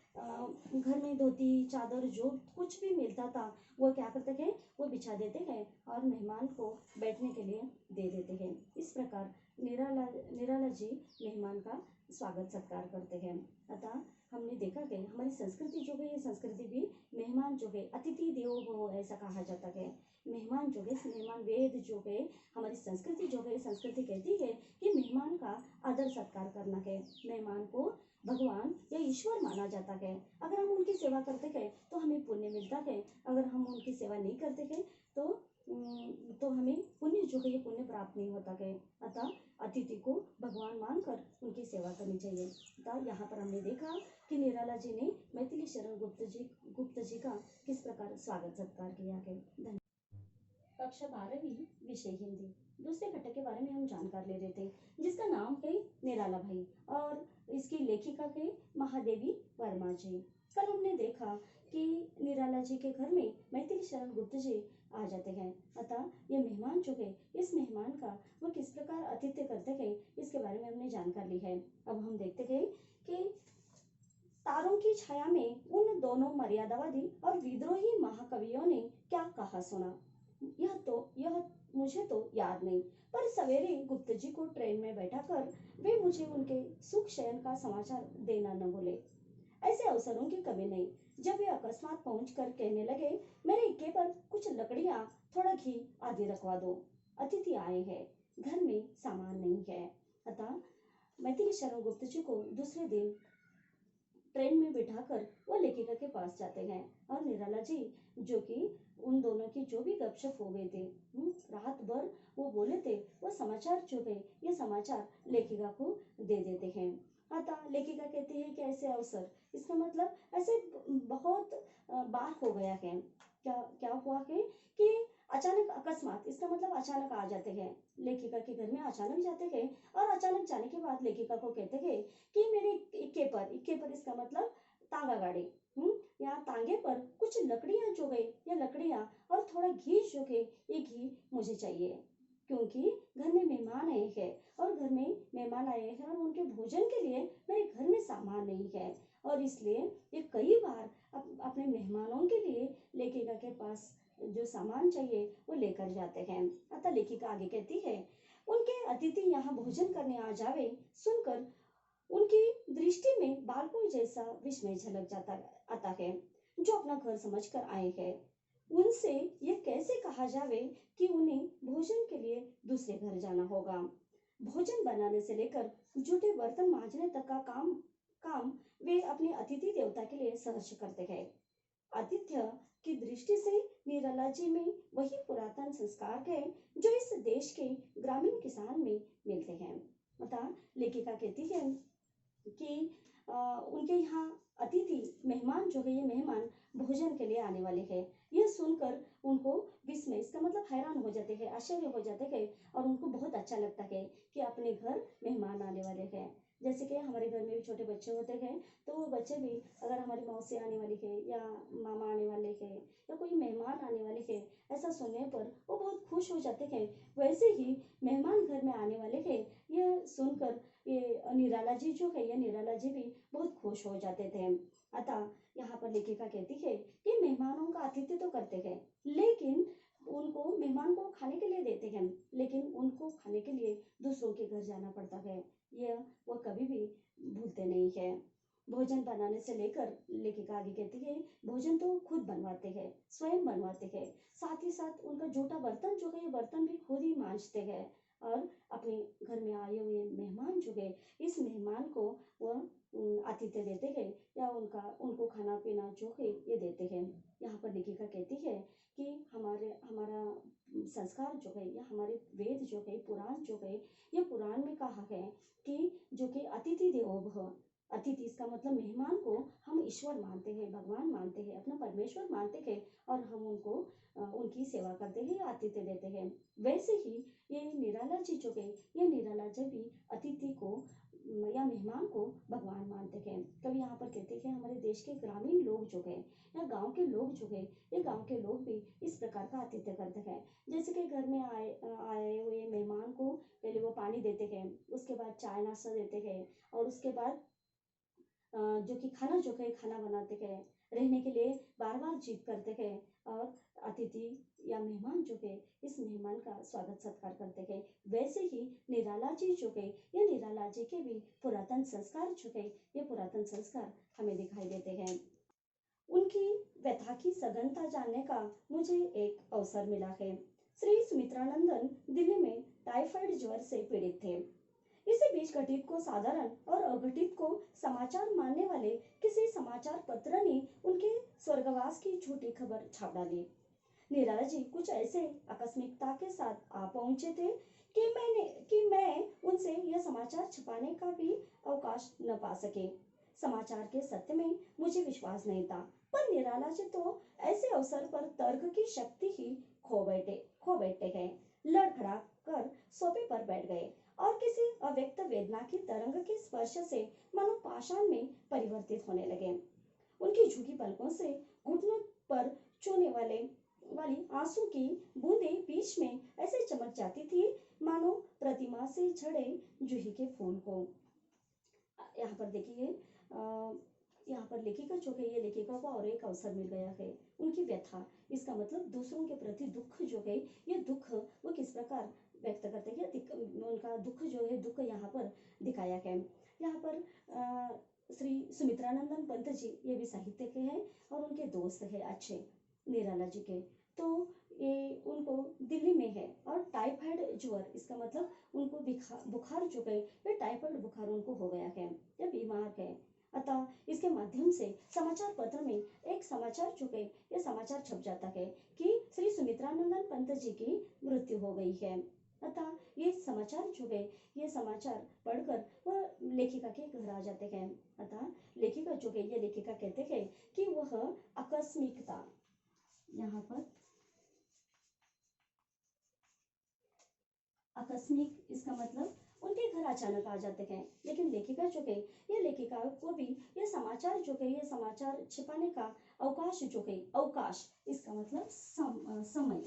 घर में धोती चादर जो कुछ भी मिलता था वो क्या करते हैं, वो बिछा देते हैं और मेहमान को बैठने के लिए दे देते हैं। इस प्रकार निराला जी मेहमान का स्वागत सत्कार करते हैं। अतः हमने देखा कि हमारी संस्कृति जो है, ये संस्कृति भी मेहमान जो है अतिथि देवो भव ऐसा कहा जाता है। मेहमान जो है, मेहमान वेद जो है, हमारी संस्कृति जो है, संस्कृति कहती है कि मेहमान का आदर सत्कार करना है। मेहमान को भगवान या ईश्वर माना जाता है। अगर हम उनकी सेवा करते हैं तो हमें पुण्य मिलता है, अगर हम उनकी सेवा नहीं करते हैं तो हमें पुण्य जो है, ये पुण्य प्राप्त नहीं होता है। अतः अतिथि को भगवान मानकर उनकी सेवा करनी चाहिए। अतः यहाँ पर हमने देखा कि निराला जी ने मैथिली शरण गुप्त जी का किस प्रकार स्वागत सत्कार किया है। धन्यवाद। कक्षा 12वीं विषय हिंदी दूसरे घटक के बारे में हम जानकार ले रहे थे, जिसका नाम है निराला भाई और इसकी लेखिका है महादेवी वर्मा जी। कल हमने देखा कि निराला जी के घर में मैथिली शरण गुप्त जी आ जाते हैं। अतः ये मेहमान जो है, इस मेहमान का वो किस प्रकार आतिथ्य करते हैं, इसके बारे में हमने जानकारी ली है। अब हम देखते हैं कि तारों की छाया में उन दोनों मर्यादावादी और विद्रोही महाकवियों ने क्या कहा सुना। यह मुझे तो याद नहीं, पर सवेरे गुप्त जी को ट्रेन में बैठाकर वे मुझे उनके सुख शयन का समाचार देना न भूले। ऐसे अवसरों की कमी नहीं। जब वे अकस्मात पहुंचकर कहने लगे, मेरे इक्के पर कुछ लकड़ियां, थोड़ा घी आदि रखवा दो, अतिथि आए हैं, घर में सामान नहीं है। अतः मैथिली शरण गुप्त जी को दूसरे दिन ट्रेन में बिठाकर वो लेखिका के पास जाते हैं और निराला जी जो कि उन दोनों की जो भी गपशप हो गई थी, रात भर वो बोले थे, वो समाचार जो है, ये समाचार लेखिका को दे देते हैं। अतः लेखिका कहती है कि ऐसे अवसर, इसका मतलब ऐसे बहुत बार हो गया है। क्या क्या हुआ है कि अचानक अकस्मात, इसका मतलब अचानक आ जाते हैं, लेखिका के घर में अचानक जाते हैं और अचानक जाने के बाद लेखिका को कहते हैं कि मेरे इक्के पर इसका मतलब तांगा गाड़ी, यहाँ तांगे पर कुछ लकड़ियां जो है, ये लकड़ियां और थोड़ा घी जो है, ये घी मुझे चाहिए, क्योंकि घर में मेहमान आए हैं और घर में मेहमान आए हैं और उनके भोजन के लिए मेरे घर में सामान नहीं है और इसलिए ये कई बार अपने मेहमानों के लिए लेखिका के पास जो सामान चाहिए वो लेकर जाते हैं। अतः लेखिका आगे कहती है, उनके अतिथि यहाँ भोजन करने आ जावे सुनकर उनकी दृष्टि में बालकों जैसा विस्मय झलक आता है, जो अपना घर समझकर आए हैं। उनसे ये कैसे कहा जावे कि उन्हें भोजन के लिए दूसरे घर जाना होगा। भोजन बनाने से लेकर जूठे बर्तन मांजने तक का काम वे अपने अतिथि देवता के लिए सहर्ष करते हैं। आतिथ्य की दृष्टि से निराला जी में वही पुरातन संस्कार है जो इस देश के ग्रामीण किसान में मिलते हैं। अतः लेखिका कहती है कि उनके यहाँ अतिथि मेहमान जो है, ये मेहमान भोजन के लिए आने वाले हैं। यह सुनकर उनको विस्मय, इसका मतलब हैरान हो जाते हैं, आश्चर्य हो जाते हैं और उनको बहुत अच्छा लगता है कि अपने घर मेहमान आने वाले हैं। जैसे कि हमारे घर में भी छोटे बच्चे होते हैं, तो वो बच्चे भी अगर हमारी मौसी आने वाली है या मामा आने वाले हैं या कोई मेहमान आने वाले हैं, ऐसा सुनने पर वो बहुत खुश हो जाते हैं। वैसे ही मेहमान घर में आने वाले हैं, यह सुनकर ये निराला जी जो है, ये निराला जी भी बहुत खुश हो जाते थे। अतः यहाँ पर लेखिका कहती है कि मेहमानों का आतिथ्य तो करते हैं, लेकिन उनको मेहमान को खाने के लिए देते हैं, लेकिन उनको खाने के लिए दूसरों के घर जाना पड़ता है, यह वो कभी भी भूलते नहीं है। भोजन बनाने से लेकर लेखिका आगे कहती है, भोजन तो खुद बनवाते हैं, स्वयं बनवाते हैं, साथ ही साथ उनका जूठा बर्तन जो है, ये बर्तन भी खुद ही मांजते हैं और अपने घर में आए हुए मेहमान जो है, इस मेहमान को वह आतिथ्य देते हैं या उनको खाना पीना जो है ये देते हैं। यहाँ पर लेखिका कहती है कि हमारा संस्कार जो है या हमारे वेद जो है, पुराण जो है, ये पुराण में कहा है कि जो कि अतिथि देवो भव, अतिथि इसका मतलब मेहमान को हम ईश्वर मानते हैं, भगवान मानते हैं, अपना परमेश्वर मानते हैं और हम उनको उनकी सेवा करते हैं, आतिथ्य देते हैं। वैसे ही ये निराला जी जो है, ये निराला जी भी अतिथि को या मेहमान को भगवान मानते हैं। कभी यहाँ पर कहते हैं हमारे देश के ग्रामीण लोग जो है या गांव के लोग जो है, ये गांव के लोग भी इस प्रकार का आतिथ्य करते हैं। जैसे कि घर में आए हुए मेहमान को पहले वो पानी देते हैं, उसके बाद चाय नाश्ता देते हैं, और उसके बाद जो कि खाना जो है खाना बनाते हैं, रहने के लिए बार बार जिद करते हैं, और अतिथि या मेहमान जो है इस मेहमान का स्वागत सत्कार करते हैं। वैसे ही निराला जी जो है, ये निराला जी के भी पुरातन संस्कार जो है, ये पुरातन संस्कार हमें दिखाई देते हैं। उनकी व्यथा की सघनता जानने का मुझे एक अवसर मिला है। श्री सुमित्रानंदन दिल्ली में टाइफाइड ज्वर से पीड़ित थे। इसी बीच घटित को साधारण और अघटित को समाचार मानने वाले किसी समाचार पत्र ने उनके स्वर्गवास की झूठी खबर छाप डाली। निराला जी कुछ ऐसे आकस्मिकता के साथ आ पहुंचे थे कि मैं उनसे यह समाचार छुपाने का भी अवकाश न पा सके। समाचार के सत्य में मुझे विश्वास नहीं था, पर निराला जी तो ऐसे अवसर पर तर्क की शक्ति ही खो बैठे हैं। लड़खड़ा कर सोफे पर बैठ गए और किसी अव्यक्त वेदना की तरंग के स्पर्श से मानो पाषाण में परिवर्तित होने लगे। उनकी झुकी पलकों से घुटनों पर चूने वाली आंसू की बूंदें बीच में ऐसे चमक जाती थी मानो प्रतिमा से झड़े जूही के फूल को। यहाँ पर देखिए, यहाँ पर लेखिका जो है, ये लेखिका को और एक अवसर मिल गया है। उनकी व्यथा, इसका मतलब दूसरों के प्रति दुख जो है, ये दुख वो किस प्रकार व्यक्त करते हैं, उनका दुख जो है, दुख यहाँ पर दिखाया है। यहाँ पर श्री सुमित्रानंदन पंत जी ये भी साहित्य के हैं और उनके दोस्त है अच्छे निराला जी के। तो ये उनको दिल्ली में है और टाइफाइड ज्वर, इसका मतलब उनको बुखार जो है, ये टाइफाइड बुखार उनको हो गया है, ये बीमार है। अतः इसके माध्यम से समाचार पत्र में एक समाचार जो है, ये समाचार छप जाता है कि श्री सुमित्रानंदन पंत जी की मृत्यु हो गई है। अतः ये समाचार जो है, ये समाचार पढ़कर वह लेखिका के घर आ जाते हैं। अतः लेखिका जो है, ये लेखिका कहते हैं कि वह आकस्मिकता, यहाँ पर आकस्मिक, इसका मतलब उनके घर अचानक आ जाते हैं। लेकिन लेखिका जो है, ये लेखिका को भी ये समाचार जो है, ये समाचार छिपाने का अवकाश जो है, अवकाश इसका मतलब समय,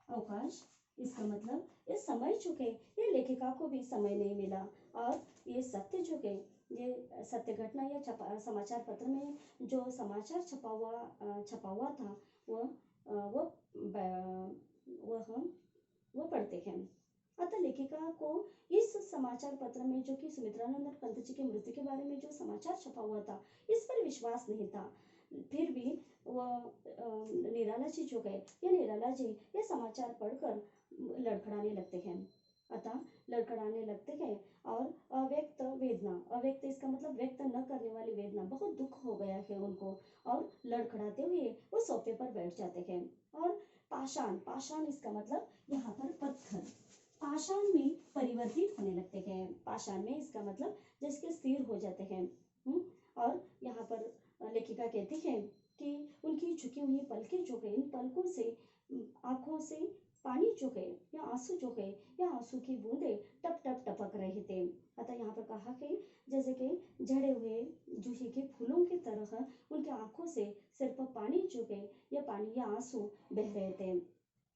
अवकाश इसका मतलब ये समय जो है, ये लेखिका को भी समय नहीं मिला। और ये सत्य जो है, ये सत्य घटना या समाचार पत्र में जो समाचार छपा हुआ था, वह वह वो पढ़ते हैं। अतः लेखिका को इस समाचार पत्र में जो कि सुमित्रानंदन पंत जी की मृत्यु के बारे में जो समाचार छपा हुआ था, इस पर विश्वास नहीं था। फिर भी वह निराला जी जो है, ये निराला जी ये समाचार पढ़कर लड़खड़ाने लगते हैं। अतः लड़खड़ाने लगते हैं और अव्यक्त वेदना, अव्यक्त इसका मतलब व्यक्त न करने वाली वेदना, बहुत दुख हो गया है उनको, और लड़खड़ाते हुए वो सोफे पर बैठ जाते हैं। और पाषाण, पाषाण इसका मतलब यहाँ पर पत्थर, पाषाण में परिवर्तित होने लगते हैं। पाषाण में इसका मतलब जैसे स्थिर हो जाते हैं। और यहाँ पर लेखिका कहती है कि उनकी झुकी हुई पलकें जो है, इन पलकों से आंखों से पानी जो है या आंसू जो है, या आंसू की बूंदे टप टप टपक रहे थे। अतः यहाँ पर कहा कि जैसे कि झड़े हुए जूही के फूलों की तरह उनकी आंखों से सिर्फ पानी जो है, या पानी या आंसू बह रहे थे।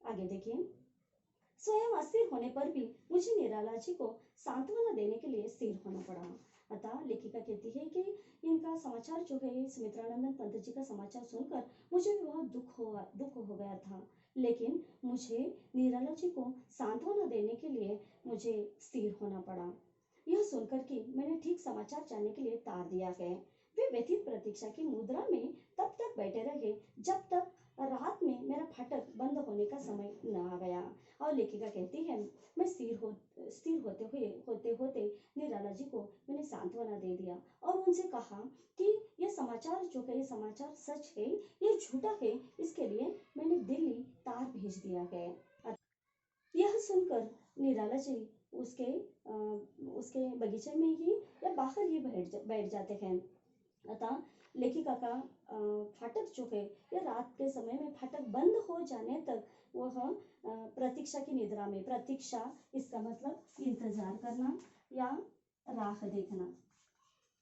आगे देखिए, स्वयं अस्थिर होने पर भी मुझे निराला जी को सांत्वना देने के लिए स्थिर होना पड़ा। अतः लेखिका कहती है कि इनका समाचार जो है, सुमित्रानंदन पंत जी का समाचार सुनकर मुझे भी बहुत दुख हो गया था, लेकिन मुझे निराला जी को सांत्वना देने के लिए मुझे स्थिर होना पड़ा। यह सुनकर कि मैंने ठीक समाचार जानने के लिए तार दिया है, वे व्यथित प्रतीक्षा की मुद्रा में तब तक बैठे रहे जब तक रात में मेरा फाटक बंद होने का समय न आ गया। और लेखिका कहती है, मैं स्थिर होते होते निराला जी को मैंने सांत्वना दे दिया और उनसे कहा कि यह समाचार जो है, ये समाचार सच है, ये झूठा है, इसके लिए मैंने दिल्ली तार भेज दिया है। यह सुनकर निराला जी उसके बगीचे में ही या बाहर ही बैठ जाते हैं। अतः लेखिका का फाटक जो है ये रात के समय में फाटक बंद हो जाने तक वह प्रतीक्षा की निद्रा में, प्रतीक्षा इसका मतलब इंतजार करना या राह देखना,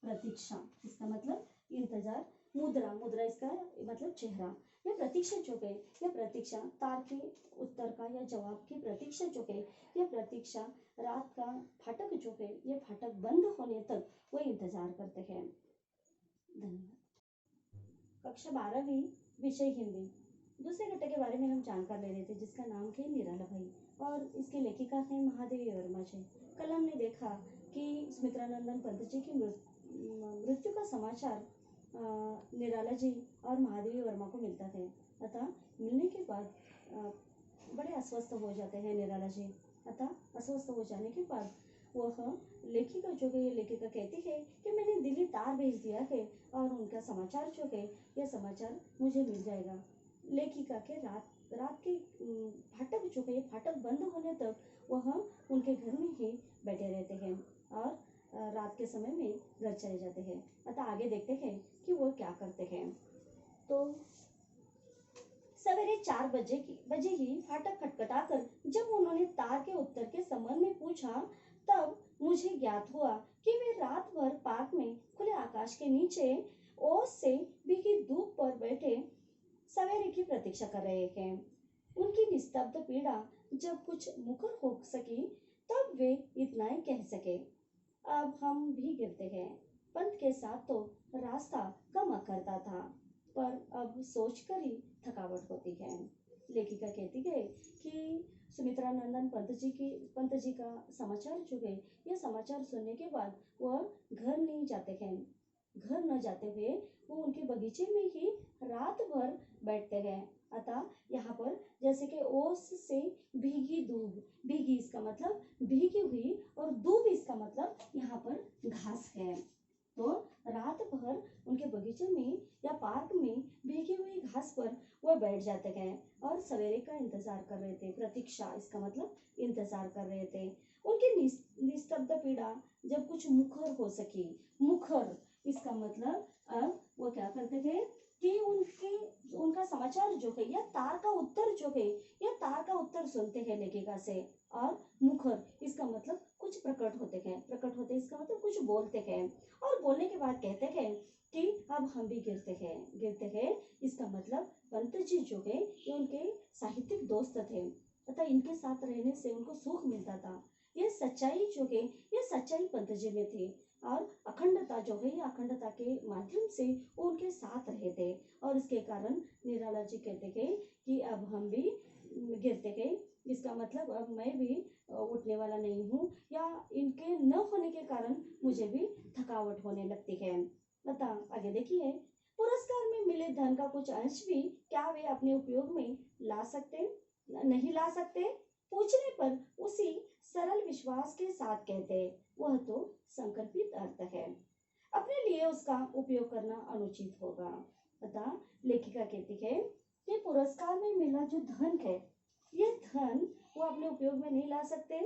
प्रतीक्षा इसका मतलब इंतजार, मुद्रा, मुद्रा इसका मतलब चेहरा, यह प्रतीक्षा जो है यह प्रतीक्षा तार के उत्तर का या जवाब की प्रतीक्षा जो है यह प्रतीक्षा रात का फाटक जो है यह फाटक बंद होने तक वो इंतजार करते हैं। धन्यवाद। कक्षा 12वीं विषय हिंदी। दूसरे घटक के बारे में हम जानकार ले रहे थे जिसका नाम है निराला भाई और इसके लेखिका हैं महादेवी वर्मा जी। कल हमने देखा कि सुमित्रानंदन पंत जी की मृत्यु का समाचार निराला जी और महादेवी वर्मा को मिलता है। अतः मिलने के बाद बड़े अस्वस्थ हो जाते हैं निराला जी। अतः अस्वस्थ हो जाने के बाद वह लेखिका जो है लेखिका कहती है कि मैंने दिल्ली तार भेज दिया है और उनका समाचार जो है यह समाचार मुझे मिल जाएगा। लेखिका के रात के फाटक जो है फाटक बंद होने तक वह उनके घर में ही बैठे रहते हैं और रात के समय में घर चले जाते हैं। अतः आगे देखते हैं कि वो क्या करते हैं। तो सवेरे 4 बजे ही फाटक खटखटाकर जब उन्होंने तार के उत्तर के संबंध में पूछा तब मुझे ज्ञात हुआ कि वे रात भर पार्क में खुले आकाश के नीचे ओस से भीगी धूप पर बैठे सवेरे की प्रतीक्षा कर रहे हैं। उनकी निस्तब्ध पीड़ा जब कुछ मुखर हो सकी तब वे इतना ही कह सके, अब हम भी गिरते हैं। पंत के साथ तो रास्ता कम करता था पर अब सोचकर ही थकावट होती है। लेखिका कहती है कि सुमित्रानंदन पंत जी का समाचार जो है यह समाचार सुनने के बाद वह घर नहीं जाते हैं। घर न जाते हुए वो उनके बगीचे में ही रात भर बैठते हैं। अतः यहाँ पर जैसे कि ओस से भीगी दूब, भीगी इसका मतलब भीगी हुई और दूब इसका मतलब यहाँ पर घास है। तो रात भर उनके बगीचे में या पार्क में भीगी हुई घास पर वह बैठ जाते हैं और सवेरे का इंतजार कर रहे थे। प्रतीक्षा इसका मतलब इंतजार कर रहे थे। उनकी निस्तब्ध पीड़ा जब कुछ मुखर हो सकी, मुखर इसका मतलब अब वो क्या करते थे कि उनका समाचार जो है या तार का उत्तर जो है या तार का उत्तर सुनते हैं लेखिका से और मुखर इसका मतलब कुछ प्रकट होते हैं, प्रकट होते इसका मतलब कुछ बोलते हैं और बोलने के बाद कहते हैं कि अब हम भी गिरते हैं इसका मतलब पंत जी जो है ये उनके साहित्यिक दोस्त थे। तथा इनके साथ रहने से उनको सुख मिलता था। यह सच्चाई जो है यह सच्चाई पंत जी में थी और अखंडता जो है ये अखंडता के माध्यम से वो उनके साथ रहे थे और इसके कारण निराला जी कहते थे कि अब हम भी गिरते हैं इसका मतलब अब मैं भी उठने वाला नहीं हूँ या इनके न होने के कारण मुझे भी थकावट होने लगती है। बता आगे देखिए, पुरस्कार में मिले धन का कुछ अंश भी क्या वे अपने उपयोग में ला सकते नहीं ला सकते, पूछने पर उसी सरल विश्वास के साथ कहते वह तो संकल्पित अर्थ है, अपने लिए उसका उपयोग करना अनुचित होगा। तथा लेखिका कहती है कि पुरस्कार में मिला जो धन है ये धन वो अपने उपयोग में नहीं ला सकते।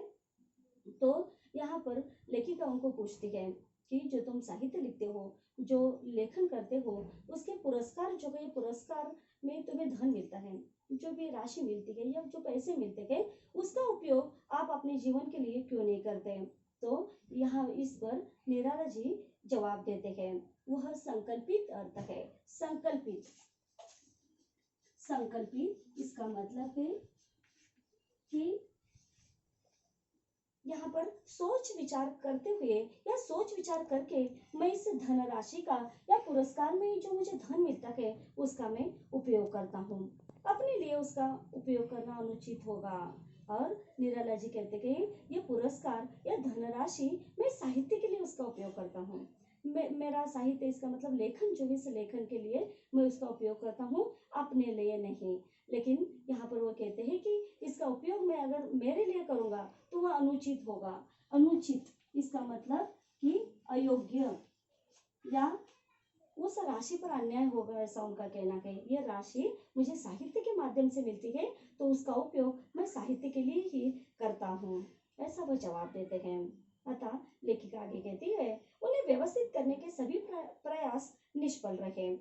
तो यहाँ पर लेखिका उनको पूछती है कि जो तुम साहित्य लिखते हो, जो लेखन करते हो, उसके पुरस्कार जो है पुरस्कार में तुम्हें धन मिलता है, जो भी राशि मिलती है या जो पैसे मिलते हैं उसका उपयोग आप अपने जीवन के लिए क्यों नहीं करते। तो यहाँ इस पर निराला जी जवाब देते हैं, वह संकल्पित अर्थ है। संकल्पित, संकल्पित इसका मतलब है कि यहाँ पर सोच विचार करते हुए या सोच विचार करके मैं इस धनराशि का या पुरस्कार में जो मुझे धन मिलता है उसका मैं उपयोग करता हूँ, अपने लिए उसका उपयोग करना अनुचित होगा। और निराला जी कहते हैं ये पुरस्कार या धनराशि मैं साहित्य के लिए उसका उपयोग करता हूँ, मेरा साहित्य इसका मतलब लेखन जो है इस लेखन के लिए मैं उसका उपयोग करता हूँ, अपने लिए नहीं। लेकिन यहाँ पर वो कहते हैं कि इसका उपयोग मैं अगर मेरे लिए करूंगा तो वह अनुचित होगा। अनुचित इसका मतलब कि अयोग्य या उस राशि पर अन्याय होगा ऐसा उनका कहना है। यह राशि मुझे साहित्य के माध्यम से मिलती है तो उसका उपयोग मैं साहित्य के लिए ही करता हूँ, ऐसा वो जवाब देते हैं। अतः लेखिका आगे कहती है, उन्हें व्यवस्थित करने के सभी प्रयास निष्फल रहे,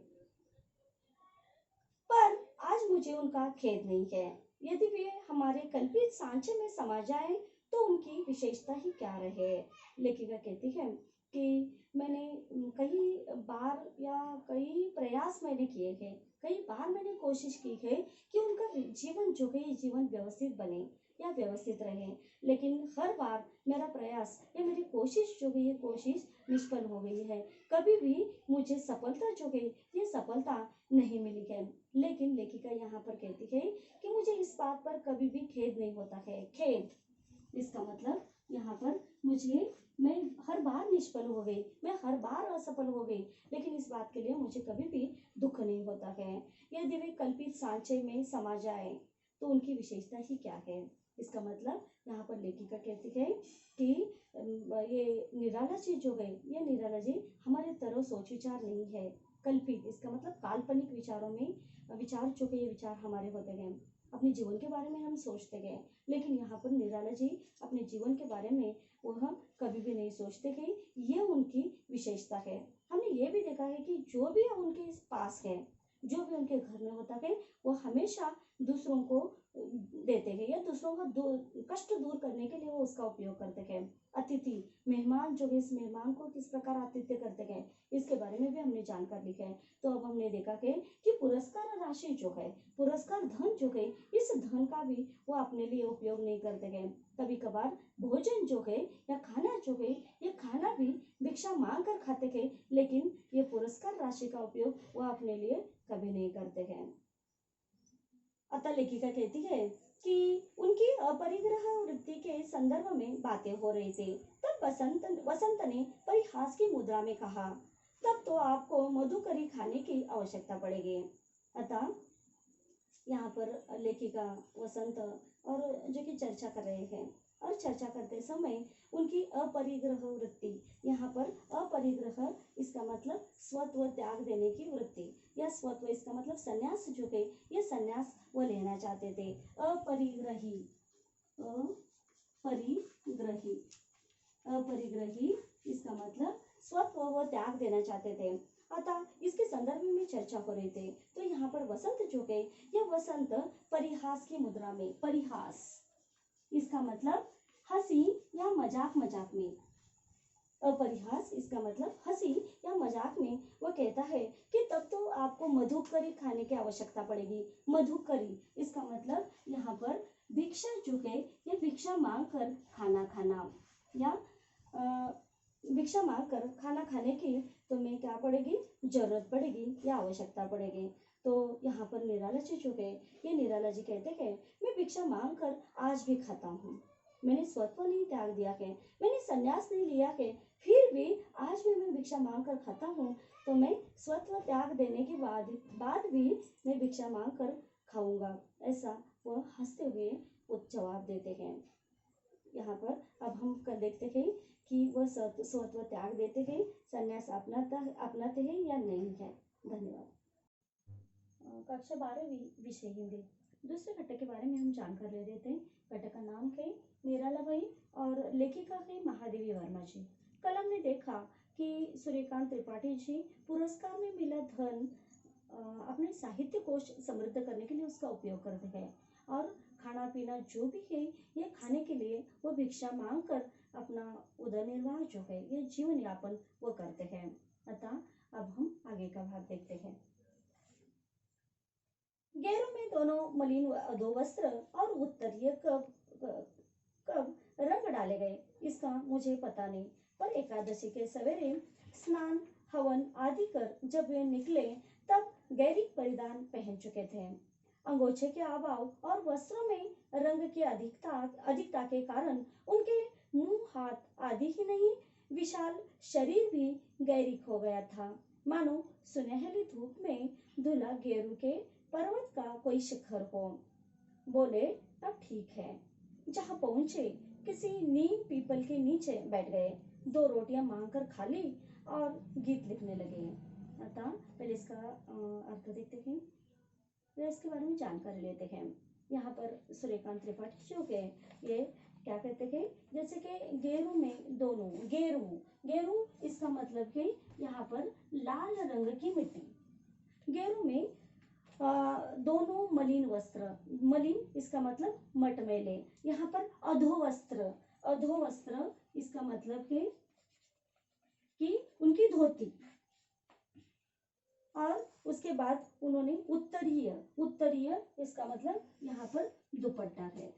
पर आज मुझे उनका खेद नहीं है। यदि वे हमारे कल्पित सांचे में समा जाएं, तो उनकी विशेषता ही क्या रहे। लेखिका कहती है कि मैंने कई बार या कई प्रयास मैंने किए हैं, कई बार मैंने कोशिश की है कि उनका जीवन जो है जीवन व्यवस्थित बने या व्यवस्थित रहे, लेकिन हर बार मेरा प्रयास या मेरी कोशिश जो है ये कोशिश निष्फल हो गई है। कभी भी मुझे सफलता जो है ये सफलता नहीं मिली है। लेकिन लेखिका यहाँ पर कहती है कि मुझे इस बात पर कभी भी खेद नहीं होता है। खेद इसका मतलब यहाँ पर मैं हर बार निष्फल हो गई, मैं हर बार असफल हो गई, लेकिन इस बात के लिए मुझे कभी भी दुख नहीं होता है। यदि वे कल्पित सांचे में समा जाए, तो उनकी विशेषता ही क्या है। इसका मतलब यहाँ पर लेखिका कहती है कि ये निराला चीज जो है, ये निराला जी हमारे तरह सोच विचार नहीं है। कल्पित इसका मतलब काल्पनिक विचारों में विचार जो है ये विचार हमारे होते गए, अपने जीवन के बारे में हम सोचते गए, लेकिन यहाँ पर निराला जी अपने जीवन के बारे में वह कभी भी नहीं सोचते गए। ये उनकी विशेषता है। हमने ये भी देखा है कि जो भी उनके पास है, जो भी उनके घर में होता है, वो हमेशा दूसरों को देते हैं या दूसरों का कष्ट दूर करने के लिए वो उसका उपयोग करते हैं। अतिथि मेहमान जो है, इस मेहमान को किस प्रकार आतिथ्य करते हैं, इसके बारे में भी हमने जानकर लिखा है। तो अब हमने देखा है कि पुरस्कार राशि जो है, पुरस्कार धन जो है, इस धन का भी वो अपने लिए उपयोग नहीं करते गए। कभी कभार भोजन जो है या खाना जो है, ये खाना भी भिक्षा मांग कर खाते हैं, लेकिन ये पुरस्कार राशि का उपयोग वो अपने लिए कभी नहीं करते हैं। अतः लेखिका कहती है कि उनकी अपरिग्रह वृत्ति के संदर्भ में बातें हो रही थी। तब वसंत ने परिहास की मुद्रा में कहा, तब तो आपको मधुकरी खाने की आवश्यकता पड़ेगी। अतः यहाँ पर लेखिका वसंत और जो कि चर्चा कर रहे हैं, और चर्चा करते समय उनकी अपरिग्रह वृत्ति, यहाँ पर अपरिग्रह इसका मतलब स्वत्व त्याग देने की वृत्ति, या स्वत्व इसका मतलब संन्यास जो है, ये संन्यास वो लेना चाहते थे। अपरिग्रही अपरिग्रही अपरिग्रही इसका मतलब स्वत्व वो त्याग देना चाहते थे। अतः इसके संदर्भ में चर्चा हो रही थी। तो यहाँ पर वसंत जो है, यह वसंत परिहास की मुद्रा में, परिहास इसका मतलब हंसी या मजाक मजाक में, अपरिहास इसका मतलब हंसी या मजाक में वो कहता है कि तब तो आपको मधुकरी खाने की आवश्यकता पड़ेगी। मधुकरी इसका मतलब यहाँ पर भिक्षा जो है, ये भिक्षा मांग कर खाना खाना, या भिक्षा मांग कर खाना खाने की तुम्हें क्या पड़ेगी, जरूरत पड़ेगी या आवश्यकता पड़ेगी। तो यहाँ पर निराला जी जो है, ये निराला जी कहते हैं, मैं भिक्षा मांग कर आज भी खाता हूँ, मैंने स्वत्व नहीं त्याग दिया है, मैंने संन्यास नहीं लिया है, फिर भी आज भी मैं भिक्षा मांग कर खाता हूँ। तो मैं स्वत्व त्याग देने के बाद भी मैं भिक्षा मांग कर खाऊंगा, ऐसा वह हंसते हुए वो जवाब देते हैं। यहाँ पर अब हम कर देखते हैं कि वह स्वत्व त्याग देते हैं, संन्यास अपनाते हैं या नहीं है। धन्यवाद। कक्षा 12वीं विषय हिंदी, दूसरे घटक के बारे में हम जानकर ले रहे थे। घटक का नाम है निराला भाई और लेखिका है महादेवी वर्मा जी। कल हमने देखा कि सूर्यकांत त्रिपाठी जी पुरस्कार में मिला धन अपने साहित्य कोश समृद्ध करने के लिए उसका उपयोग करते हैं, और खाना पीना जो भी है ये खाने के लिए वो भिक्षा मांग कर अपना उदर निर्वाह जो है, ये जीवन यापन वो करते हैं। अतः अब हम आगे का भाग देखते हैं। गैरों में दोनों मलिन दो वस्त्र और उत्तरीय कब रंग डाले गए, इसका मुझे पता नहीं, पर एकादशी के सवेरे स्नान हवन आदि कर जब वे निकले, तब गैरिक परिधान पहन चुके थे। अंगोछे के अभाव और वस्त्रों में रंग की अधिकता के कारण उनके मुंह हाथ आदि ही नहीं, विशाल शरीर भी गैरिक हो गया था, मानो सुनहली धूप में धुला गेरू के पर्वत का कोई शिखर हो। बोले, अब ठीक है। जहां पहुंचे किसी नीम पीपल के नीचे बैठ गए, 2 रोटियां मांगकर खा ली और गीत लिखने लगे। अतः पहले इसका अर्थ देखते हैं, फिर इसके बारे में जानकारी लेते हैं। यहाँ पर सूर्यकांत त्रिपाठी जो है, ये क्या कहते हैं, जैसे कि गेरू में दोनों, गेरू, गेरू इसका मतलब कि यहाँ पर लाल रंग की मिट्टी। गेरू में दोनों मलिन वस्त्र, मलिन इसका मतलब मटमैले। यहाँ पर अधो वस्त्र, अधो वस्त्र इसका मतलब कि उनकी धोती। और उसके बाद उन्होंने उत्तरीय, उत्तरीय इसका मतलब यहाँ पर दुपट्टा है।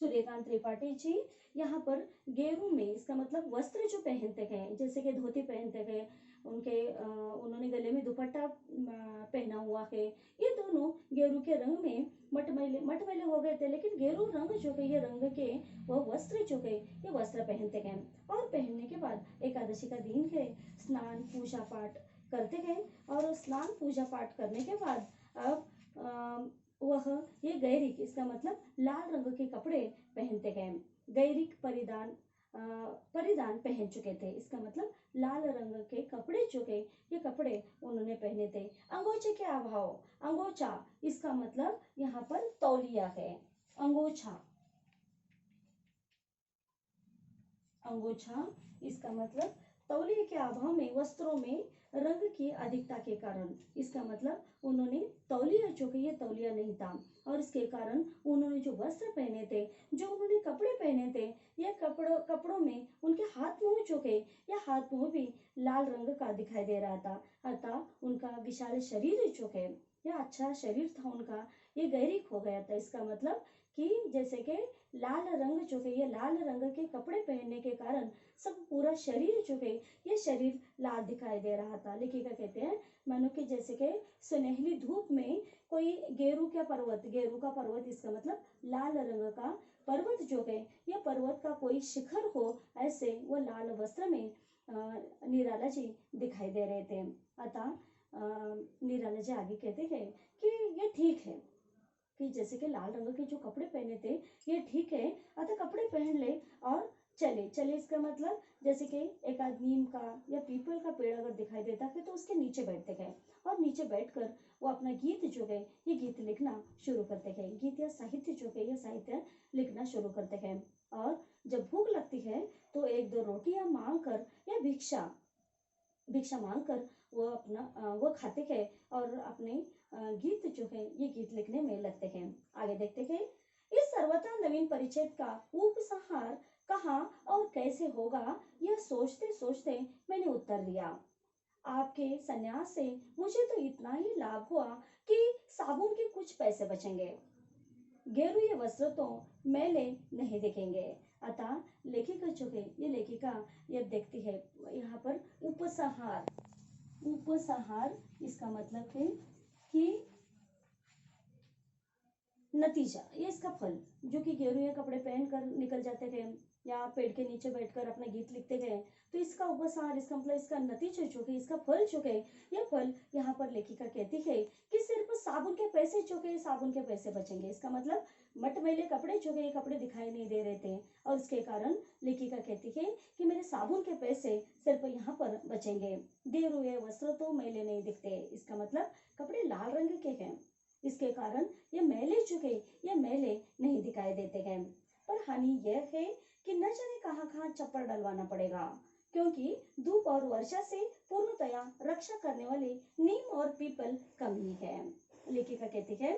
सूर्यकांत त्रिपाठी जी यहाँ पर गेरू में इसका मतलब वस्त्र जो पहनते हैं, जैसे कि धोती पहनते हैं, उनके उन्होंने गले में दुपट्टा पहना हुआ है। ये दोनों गेरू के रंग में मटमैले, मटमैले हो गए थे, लेकिन गेरू रंग जो है, ये रंग के वो वस्त्र जो है, ये वस्त्र पहनते हैं। और पहनने के बाद एकादशी का दिन है, स्नान पूजा पाठ करते हैं। और स्नान पूजा पाठ करने के बाद अब वह ये गैरिक इसका मतलब लाल रंग के कपड़े पहनते हैं। गैरिक परिधान परिधान पहन चुके थे, इसका मतलब लाल रंग के कपड़े जो है, ये कपड़े उन्होंने पहने थे। अंगोछे के अभाव, अंगोछा इसका मतलब यहाँ पर तौलिया है। अंगोछा, अंगोछा इसका मतलब तौलिए के अभाव में वस्त्रों में रंग की अधिकता के कारण, इसका मतलब उन्होंने तौलिया जो कि ये तौलिया नहीं था, और इसके कारण उन्होंने जो वस्त्र पहने थे, जो उन्होंने कपड़े पहने थे, ये कपड़ों में उनके हाथ मुंह जो के, यह हाथ मुंह भी लाल रंग का दिखाई दे रहा था। अतः उनका विशाल शरीर जो है, यह अच्छा शरीर था उनका, ये गैरिक हो गया था। इसका मतलब कि जैसे कि लाल रंग जो है, ये लाल रंग के कपड़े पहनने के कारण सब पूरा शरीर जो है, ये शरीर लाल दिखाई दे रहा था। लेखिका कहते हैं मानो कि जैसे कि सुनहली धूप में कोई गेरू का पर्वत, गेरू का पर्वत इसका मतलब लाल रंग का पर्वत जो है, ये पर्वत का कोई शिखर हो, ऐसे वो लाल वस्त्र में निराला जी दिखाई दे रहे थे। अतः निराला जी आगे कहते हैं कि ये ठीक है कि जैसे कि लाल रंग के जो कपड़े पहने थे, ये ठीक है, अतः कपड़े पहन ले और चले चले। इसका मतलब जैसे कि एक नीम का या पीपल का पेड़ अगर दिखाई देता है तो उसके नीचे बैठते हैं, और नीचे बैठकर वो अपना गीत जो है, ये गीत लिखना शुरू करते हैं। गीत या साहित्य जो है, ये साहित्य लिखना शुरू करते हैं। और जब भूख लगती है तो एक दो रोटियां मांग कर या भिक्षा, भिक्षा मांग कर वो अपना वो खाते हैं और अपने गीत जो है, ये गीत लिखने में लगते हैं। आगे देखते हैं, इस सर्वथा नवीन परिच्छेद का उपसंहार कहाँ और कैसे होगा, यह सोचते सोचते मैंने उत्तर दिया, आपके संन्यास से मुझे तो इतना ही लाभ हुआ कि साबुन के कुछ पैसे बचेंगे, गेरू ये वस्त्र तो मैले नहीं दिखेंगे। अतः लेखिका जो है, ये लेखिका ये देखती है यहाँ पर उपसंहार, उपसंहार इसका मतलब है कि नतीजा, ये इसका फल, जो कि गेरू ये कपड़े पहनकर निकल जाते थे या पेड़ के नीचे बैठकर अपना गीत लिखते थे, तो इसका उपसंहार, इसका मतलब इसका नतीजा जो है, इसका फल जो है, यह फल यहाँ पर लेखिका कहती है कि सिर्फ साबुन के पैसे जो है, साबुन के पैसे बचेंगे। इसका मतलब मटमैले कपड़े जो है, ये कपड़े दिखाई नहीं दे रहे थे, और उसके कारण लेखिका कहती है कि मेरे साबुन के पैसे सिर्फ यहाँ पर बचेंगे। गेरू ये वस्त्र तो मैले नहीं दिखते, इसका मतलब कपड़े लाल रंग के हैं, इसके कारण ये मैले जो है, ये मैले नहीं दिखाई देते हैं। पर हानि यह है कि न जाने कहाँ चप्पल डलवाना पड़ेगा, क्योंकि धूप और वर्षा से पूर्णतया रक्षा करने वाले नीम और पीपल कम ही है। लेखिका कहती है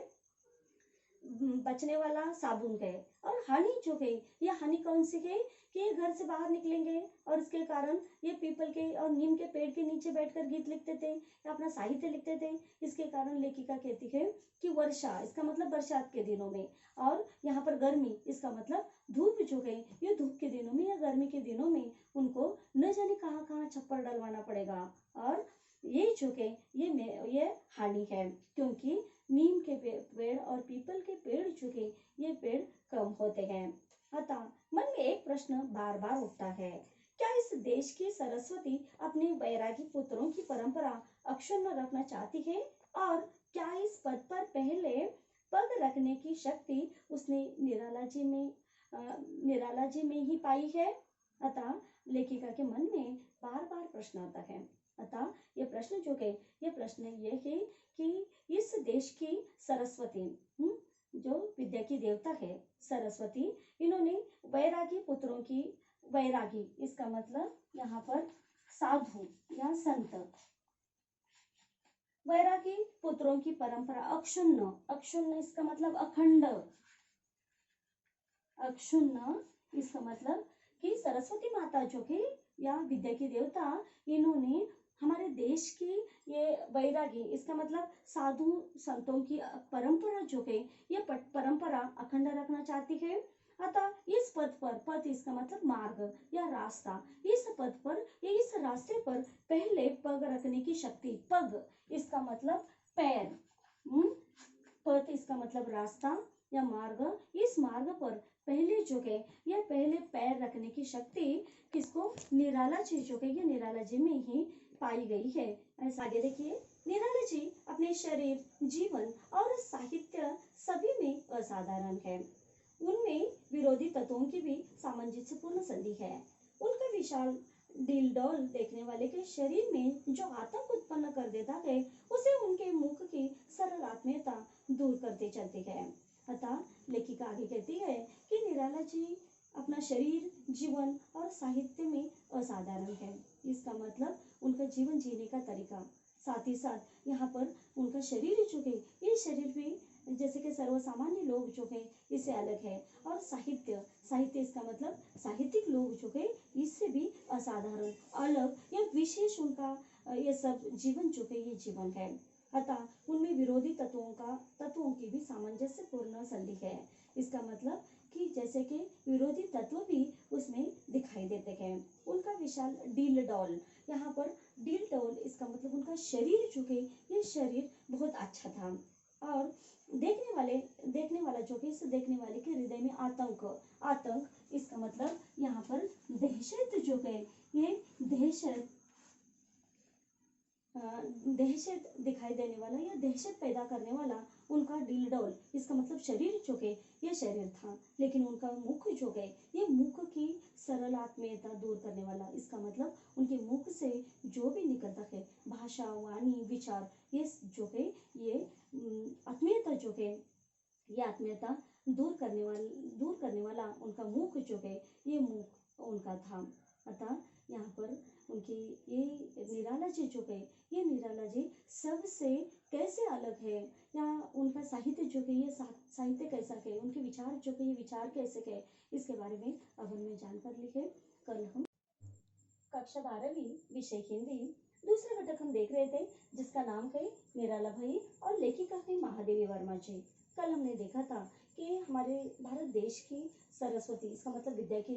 बचने वाला साबुन है, और हानि जो है, ये हानि कौन सी है कि ये घर से बाहर निकलेंगे और इसके कारण ये पीपल के और नीम के पेड़ के नीचे बैठकर गीत लिखते थे या अपना साहित्य लिखते थे। इसके कारण लेखिका कहती है कि वर्षा, इसका मतलब बरसात के दिनों में, और यहाँ पर गर्मी, इसका मतलब धूप जो है, ये धूप के दिनों में या गर्मी के दिनों में उनको न जाने कहाँ छप्पर डलवाना पड़ेगा। और ये जो है, ये हानि है, क्योंकि नीम के पेड़ और पीपल के पेड़ जो है, ये पेड़ कम होते हैं। अतः मन में एक प्रश्न बार बार उठता है, क्या इस देश की सरस्वती अपने वैरागी पुत्रों की परंपरा अक्षुण्ण रखना चाहती है, और क्या इस पद पर पहले पग रखने की शक्ति उसने निराला जी में ही पाई है। अतः लेखिका के मन में बार बार प्रश्न आता है। अतः ये प्रश्न जो है, ये प्रश्न ये है कि इस देश की सरस्वती, जो विद्या की देवता है सरस्वती, इन्होंने वैरागी पुत्रों की, वैरागी इसका मतलब यहाँ पर साधु या संत, वैरागी पुत्रों की परंपरा अक्षुण्ण, अक्षुण्ण इसका मतलब अखंड, अक्षुण्ण इसका मतलब कि सरस्वती माता जो कि या विद्या की देवता, इन्होंने हमारे देश की ये वैरागी इसका मतलब साधु संतों की परंपरा जो है ये परंपरा अखंड रखना चाहती है। अतः इस पद पर, पद इसका मतलब मार्ग या रास्ता, इस पद पर या इस रास्ते पर पहले पग रखने की शक्ति, पग इसका मतलब पैर, पद इसका मतलब रास्ता या मार्ग, इस मार्ग पर पहले जो है या पहले पैर रखने की शक्ति किसको, निराला जी जो है ये निराला जी में ही पाई गई है। ऐसा आगे देखिए, निराला जी अपने शरीर, जीवन और साहित्य सभी में असाधारण है। उनमें विरोधी तत्वों की भी सामंजस्यपूर्ण संधि है। उनका विशाल डील देखने वाले के शरीर में जो आतंक उत्पन्न कर देता है, उसे उनके मुख की सरल आत्मीयता दूर करते चलती है। अतः लेखिका आगे कहती है कि निराला जी अपना शरीर, जीवन और साहित्य में असाधारण है। इसका मतलब उनका जीवन जीने का तरीका, साथ ही साथ यहाँ पर उनका शरीर जो है ये शरीर भी जैसे कि सर्वसामान्य लोग जो है इससे अलग है, और साहित्य, साहित्य इसका मतलब साहित्यिक लोग जो है इससे भी असाधारण, अलग या विशेष उनका ये सब जीवन जो है ये जीवन है। अतः उनमें विरोधी तत्वों की भी सामंजस्यपूर्ण संधि है। इसका मतलब कि जैसे कि विरोधी तत्व भी उसमें दिखाई देते हैं। उनका विशाल डील डॉल, यहाँ पर डील डॉल इसका मतलब उनका शरीर जो है ये शरीर बहुत अच्छा था, और देखने वाला जो है इस देखने वाले के हृदय में आतंक, आतंक इसका मतलब यहाँ पर दहशत जो है ये दहशत, दहशत दिखाई देने वाला या दहशत पैदा करने वाला उनका डील, इसका मतलब शरीर जो है ये शरीर था, लेकिन उनका मुख जो है ये मुख की सरल आत्मीयता दूर करने वाला, इसका मतलब उनके मुख से जो भी निकलता है भाषा, वाणी, विचार, ये जो है ये आत्मीयता जो है ये आत्मीयता दूर करने वाला उनका मुख जो है ये मुख उनका था। अतः यहाँ पर उनकी ये निराला जी जो है ये निराला जी सबसे कैसे अलग है, या उनका साहित्य जो है ये साहित्य कैसा है, उनके विचार जो है ये विचार कैसे है, इसके बारे में अब हमने जानकर ली है। कल हम कक्षा 12वीं विषय हिंदी दूसरा घटक हम देख रहे थे जिसका नाम है निराला भाई और लेखिका है महादेवी वर्मा जी। कल हमने देखा था कि हमारे भारत देश की सरस्वती, इसका मतलब विद्या की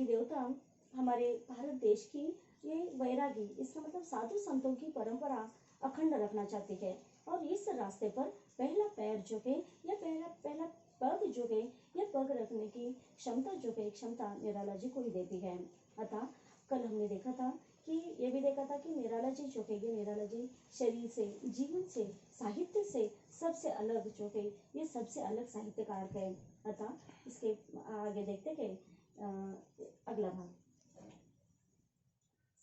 देवता हमारे भारत देश की ये वैरागी, इसका मतलब साधु संतों की परंपरा अखंड रखना चाहती है, और इस रास्ते पर पहला पैर जो है या पहला पहला पग जो है ये पग रखने की क्षमता जो है क्षमता निराला जी को ही देती है। अतः कल हमने देखा था कि ये भी देखा था कि निराला जी जो है ये निराला जी शरीर से, जीवन से, साहित्य से सबसे अलग जो है ये सबसे अलग साहित्यकार है। अतः इसके आगे देखते हैं अगला भाग।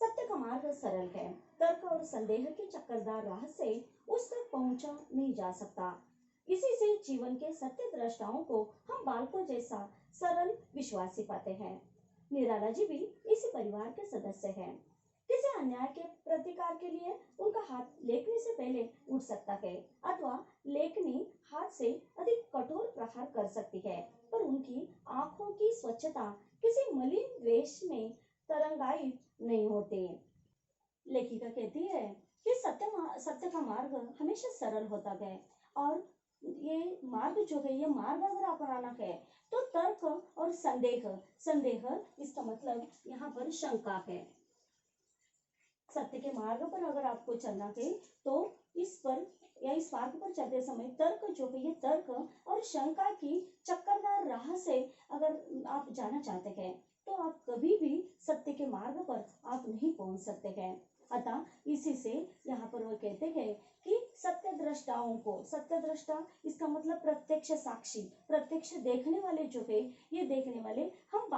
सत्य का मार्ग सरल है, तर्क और संदेह की चक्करदार राह से उस तक पहुंचा नहीं जा सकता। इसी से जीवन के सत्य दृष्टाओं को हम बालकों जैसा सरल विश्वासी पाते हैं। निराला जी भी इसी परिवार के सदस्य हैं। किसी अन्याय के प्रतिकार के लिए उनका हाथ लेखनी से पहले उठ सकता है, अथवा लेखनी हाथ से अधिक कठोर प्रहार कर सकती है, पर उनकी आंखों की स्वच्छता किसी मलिन द्वेष में तरंगायित नहीं होते। लेखिका कहती है कि सत्य का मार्ग हमेशा सरल होता है, और ये मार्ग जो है ये मार्ग अगर अपनाना है तो तर्क और संदेह, संदेह इसका मतलब यहाँ पर शंका है। सत्य के मार्ग पर अगर आपको चलना है तो इस पर या इस मार्ग पर चलते समय तर्क जो है ये तर्क और शंका की चक्करदार राह से अगर आप जाना चाहते हैं तो आप कभी भी सत्य के मार्ग पर आप नहीं पहुंच सकते हैं। अतः इसी से यहाँ पर वो कहते हैं कि सत्य दृष्टाओं को, सत्य दृष्टा इसका मतलब प्रत्यक्ष साक्षी, प्रत्यक्ष देखने वाले जो है ये देखने वाले हम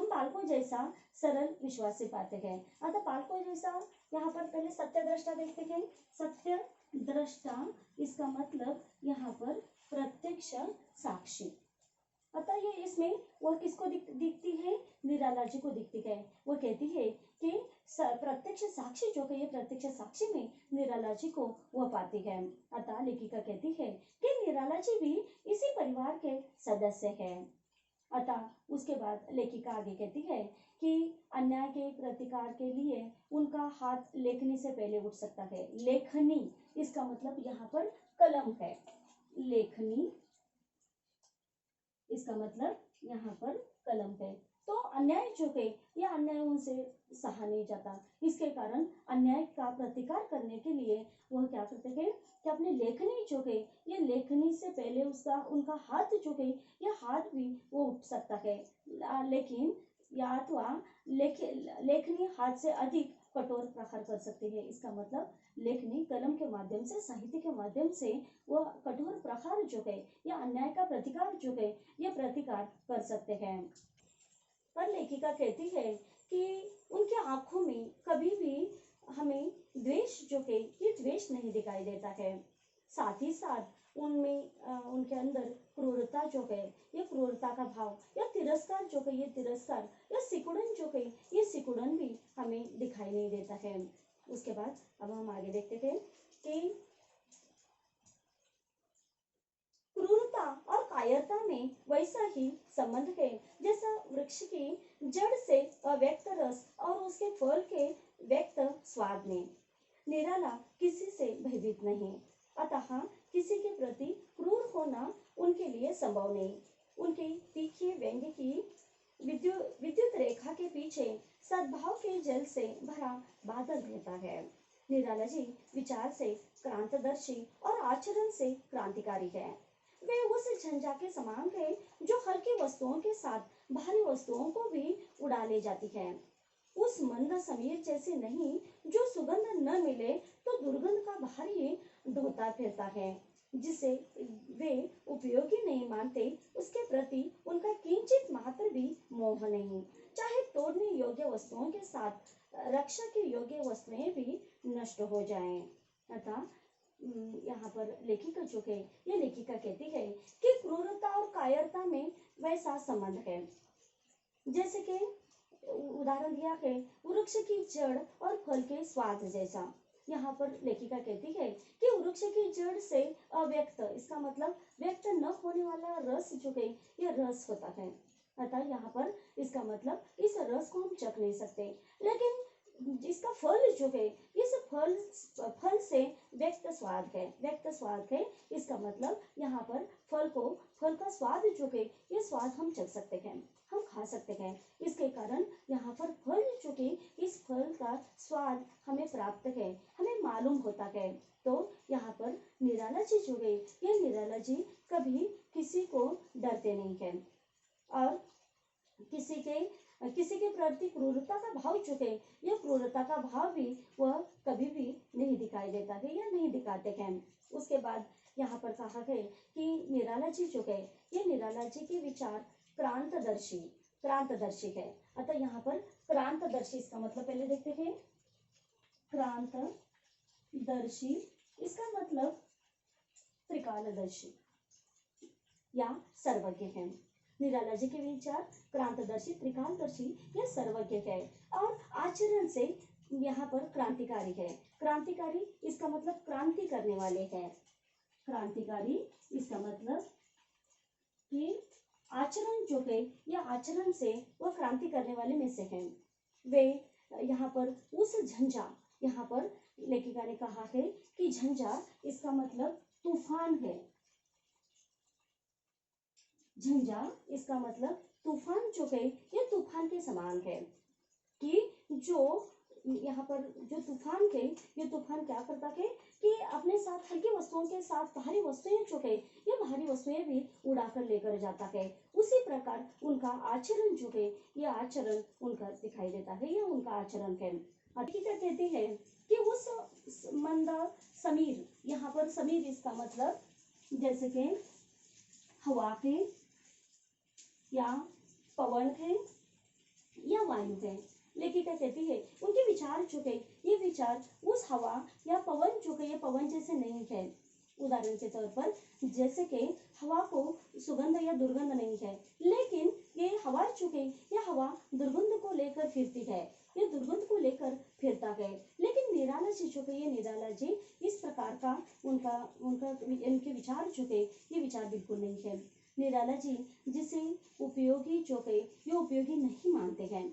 बालकों जैसा सरल विश्वासी पाते हैं। अतः बालकों जैसा यहाँ पर पहले सत्य दृष्टा देखते हैं, सत्य दृष्टा इसका मतलब यहाँ पर प्रत्यक्ष साक्षी। अतः ये इसमें वह किसको दिखती है, निराला जी को दिखती है। वो कहती है कि प्रत्यक्ष साक्षी जो कि ये प्रत्यक्ष साक्षी में निराला जी को वह पाती है। अतः लेखिका कहती है कि निराला जी भी इसी परिवार के सदस्य हैं। अतः उसके बाद लेखिका आगे कहती है कि अन्याय के प्रतिकार के लिए उनका हाथ लेखनी से पहले उठ सकता है। लेखनी इसका मतलब यहाँ पर कलम है, लेखनी इसका मतलब यहाँ पर कलम है। तो अन्याय जो है यह अन्याय उनसे सहा नहीं जाता, इसके कारण अन्याय का प्रतिकार करने के लिए वह क्या करते हैं कि अपनी लेखनी जो है ये लेखनी से पहले उसका उनका हाथ जो है यह हाथ भी वो उठ सकता है, लेकिन या अथवा लेखनी हाथ से अधिक कठोर प्रहार कर सकती है। इसका मतलब लेखनी कलम के माध्यम से, साहित्य के माध्यम से वह कठोर प्रहार जो है या अन्याय का प्रतिकार जो है ये प्रतिकार कर सकते हैं। पर लेखिका कहती है कि उनके आंखों में कभी भी हमें द्वेष जो है ये द्वेष नहीं दिखाई देता है। साथ ही साथ उनमें उनके अंदर क्रूरता जो है ये क्रूरता का भाव, या तिरस्कार जो है ये तिरस्कार, या सिकुड़न जो है ये सिकुड़न भी हमें दिखाई नहीं देता है। उसके बाद अब हम आगे देखते हैं कि क्रूरता और कायरता में वैसा ही संबंध है जैसा वृक्ष की जड़ से अव्यक्त रस और उसके फल के व्यक्त स्वाद में। निराला किसी से भयभीत नहीं, अतः किसी के प्रति क्रूर होना उनके लिए संभव नहीं। उनके तीखे व्यंग्य की विद्युत रेखा के पीछे सद्भाव के जल से भरा बादल रहता है। निराला जी विचार से क्रांतदर्शी और आचरण से क्रांतिकारी है। वे उस झंझा के समान है जो हल्की वस्तुओं के साथ भारी वस्तुओं को भी उड़ा ले जाती है। उस मंद समीर जैसे नहीं जो सुगंध न मिले तो दुर्गंध का भारी ढोता फिरता है, जिसे वे उपयोगी नहीं मानते, उसके प्रति उनका किंचित मात्र भी मोह नहीं। चाहे तोड़ने योग्य वस्तुओं के साथ रक्षा के योग्य वस्तुएं भी नष्ट हो जाएं। अतः यहाँ पर लेखिका जो है ये लेखिका कहती है कि क्रूरता और कायरता में वैसा संबंध है जैसे कि उदाहरण दिया है वृक्ष की जड़ और फल के स्वाद जैसा। यहाँ पर लेखिका कहती है कि वृक्ष की जड़ से अव्यक्त, इसका मतलब व्यक्त न होने वाला रस जो है यह रस होता है। अतः यहाँ पर इसका मतलब इस रस को हम चख नहीं सकते, लेकिन इसका फल जो है इस फल से व्यक्त स्वाद है, व्यक्त स्वाद है। इसका मतलब यहाँ पर फल का स्वाद जो है ये स्वाद हम चख सकते हैं, हम खा सकते हैं। इसके कारण यहाँ पर फल जो कि इस फल का स्वाद हमें प्राप्त है, हमें मालूम होता है। तो यहाँ पर निराला जी जो है ये निराला जी कभी किसी को डरते नहीं है और किसी के प्रति क्रूरता का भाव जो है यह क्रूरता का भाव भी वह कभी भी नहीं दिखाई देता है या नहीं दिखाते हैं। उसके बाद यहाँ पर कहा है कि निराला जी जो है ये निराला जी के विचार क्रांतदर्शी है। अतः यहाँ पर क्रांतदर्शी इसका मतलब पहले देखते हैं। क्रांतदर्शी इसका मतलब त्रिकालदर्शी या सर्वज्ञ है। निराला जी के विचार क्रांतदर्शी, त्रिकालदर्शी या सर्वज्ञ है और आचरण से यहाँ पर क्रांतिकारी है। क्रांतिकारी इसका मतलब क्रांति करने वाले हैं। क्रांतिकारी इसका मतलब कि आचरण जो है यह आचरण से वह क्रांति करने वाले में से हैं। वे यहाँ पर उस झंझा, यहाँ पर लेखिका ने कहा है कि झंझा इसका मतलब तूफान है। झंझा इसका मतलब तूफान जो है ये तूफान के समान है कि जो यहाँ पर जो तूफान है ये तूफान क्या करता है कि अपने साथ हल्की वस्तुओं के साथ भारी वस्तुएं जो है ये भारी वस्तुएं भी उड़ाकर लेकर जाता है। उसी प्रकार उनका आचरण जो है ये आचरण उनका दिखाई देता है, यह उनका आचरण है। हकीकत कहते हैं कि उस मंद समीर, यहाँ पर समीर इसका मतलब जैसे कि हवा है या पवन है या वायु है, लेखिका कहती है उनके विचार जो है ये विचार उस हवा या पवन जो है ये पवन जैसे नहीं है। उदाहरण के तौर पर जैसे कि हवा को सुगंध या दुर्गंध नहीं है, लेकिन ये हवा जो है ये हवा दुर्गंध को लेकर फिरती है, ये दुर्गंध को लेकर फिरता है। लेकिन निराला जी जो है ये निराला जी इस प्रकार का उनका उनका इनके विचार जो है ये विचार बिल्कुल नहीं है। निराला जी जिसे उपयोगी जो है ये उपयोगी नहीं मानते हैं,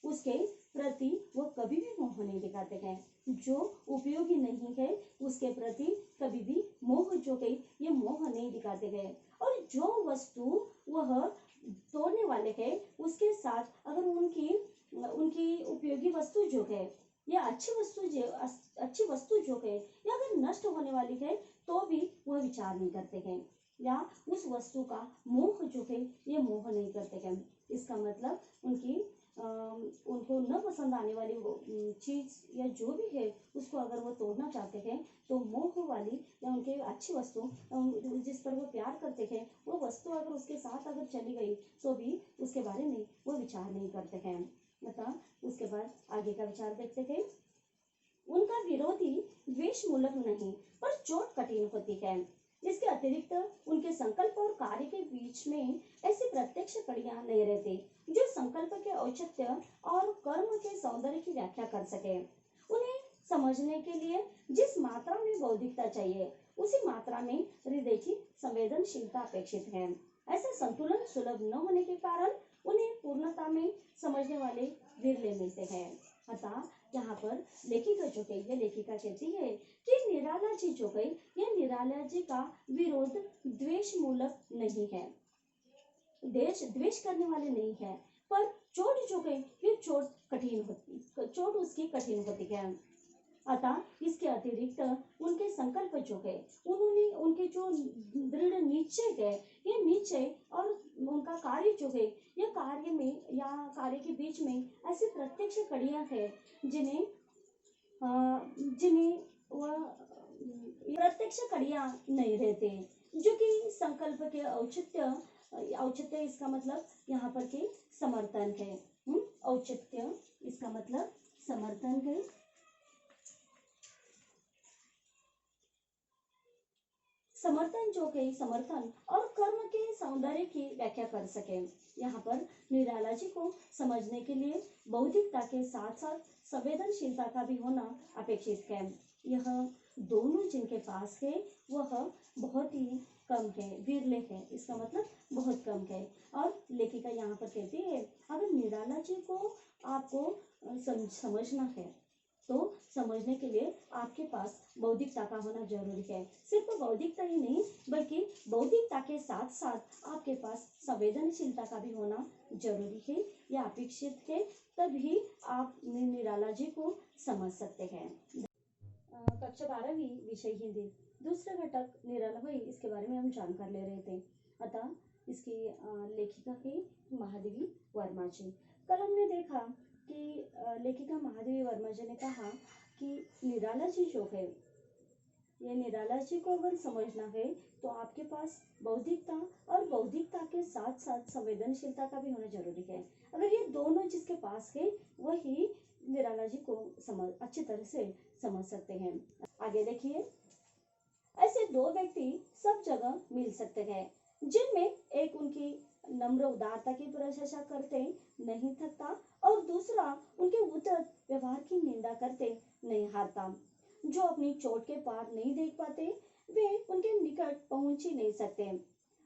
उसके प्रति वो कभी भी मोह नहीं दिखाते हैं। जो उपयोगी नहीं है उसके प्रति कभी भी मोह जो है ये मोह नहीं दिखाते हैं। और जो वस्तु वह तोड़ने वाले हैं उसके साथ अगर उनकी उनकी उपयोगी वस्तु जो है या अच्छी वस्तु जो है या अगर नष्ट होने वाली है तो भी वह विचार नहीं करते हैं या उस वस्तु का मोह जो है ये मोह नहीं करते हैं। इसका मतलब उनको न पसंद आने वाली वो चीज या जो भी है उसको अगर वो तोड़ना चाहते हैं तो मोह वाली या उनके अच्छी वस्तु जिस पर वो प्यार करते हैं वो वस्तु अगर उसके साथ अगर चली गई तो भी उसके बारे में वो विचार नहीं करते हैं। मतलब उसके बाद आगे का विचार देखते हैं। उनका विरोधी द्वेष मूलक नहीं पर चोट कठिन होती है। इसके अतिरिक्त उनके संकल्प और कार्य के बीच में ऐसी प्रत्यक्ष कड़ियां नहीं रहती जो संकल्प के औचित्य और कर्म के सौंदर्य की व्याख्या कर सके। उन्हें समझने के लिए जिस मात्रा में बौद्धिकता चाहिए उसी मात्रा में हृदय की संवेदनशीलता अपेक्षित है। ऐसा संतुलन सुलभ न होने के कारण उन्हें पूर्णता में समझने वाले विरले मिलते हैं। अतः यहाँ पर लेखिका जो गई है लेखिका कहती है कि निराला जी जो गई यह निराला जी का विरोध द्वेष मूलक नहीं है, द्वेष करने वाले नहीं है, पर चोट जो गई ये चोट उसकी कठिन होती है। अतः इसके अतिरिक्त उनके संकल्प जो है उन्होंने उनके जो दृढ़ निश्चय है ये निश्चय और उनका कार्य जो है यह कार्य में या कार्य के बीच में ऐसी प्रत्यक्ष कड़ियां हैं जिन्हें वह प्रत्यक्ष कड़ियां नहीं रहते जो कि संकल्प के औचित्य इसका मतलब यहाँ पर के समर्थन है। औचित्य इसका मतलब समर्थन है। समर्थन जो है समर्थन और कर्म के सौंदर्य की व्याख्या कर सके। यहाँ पर निराला जी को समझने के लिए बौद्धिकता के साथ साथ संवेदनशीलता का भी होना अपेक्षित है। यह दोनों जिनके पास है वह बहुत ही कम है, विरले है, इसका मतलब बहुत कम है। और लेखिका यहाँ पर कहती है अगर निराला जी को आपको समझना है तो समझने के लिए आपके पास बौद्धिकता का होना जरूरी है। सिर्फ बौद्धिकता ही नहीं बल्कि बौद्धिकता के साथ साथ आपके पास संवेदनशीलता का भी होना जरूरी है या अपेक्षित है, तभी आप निराला जी को समझ सकते हैं। कक्षा 12वीं विषय हिंदी दूसरा घटक निराला हुई इसके बारे में हम जानकार ले रहे थे। अतः इसकी लेखिका है महादेवी वर्मा जी। कल हमने देखा कि लेखिका महादेवी वर्मा जी ने कहा कि निराला जी जो है ये निराला जी को अगर समझना है तो आपके पास बौद्धिकता और बौद्धिकता के साथ साथ संवेदनशीलता का भी होना जरूरी है। अगर ये दोनों जिसके पास है वही निराला जी को अच्छी तरह से समझ सकते हैं। आगे देखिए, ऐसे दो व्यक्ति सब जगह मिल सकते हैं जिनमें एक उनकी नम्र उदारता की प्रशंसा करते नहीं थकता और दूसरा उनके उद्धत व्यवहार की निंदा करते नहीं हारता। जो अपनी चोट के पार नहीं देख पाते वे उनके निकट पहुंच ही नहीं सकते।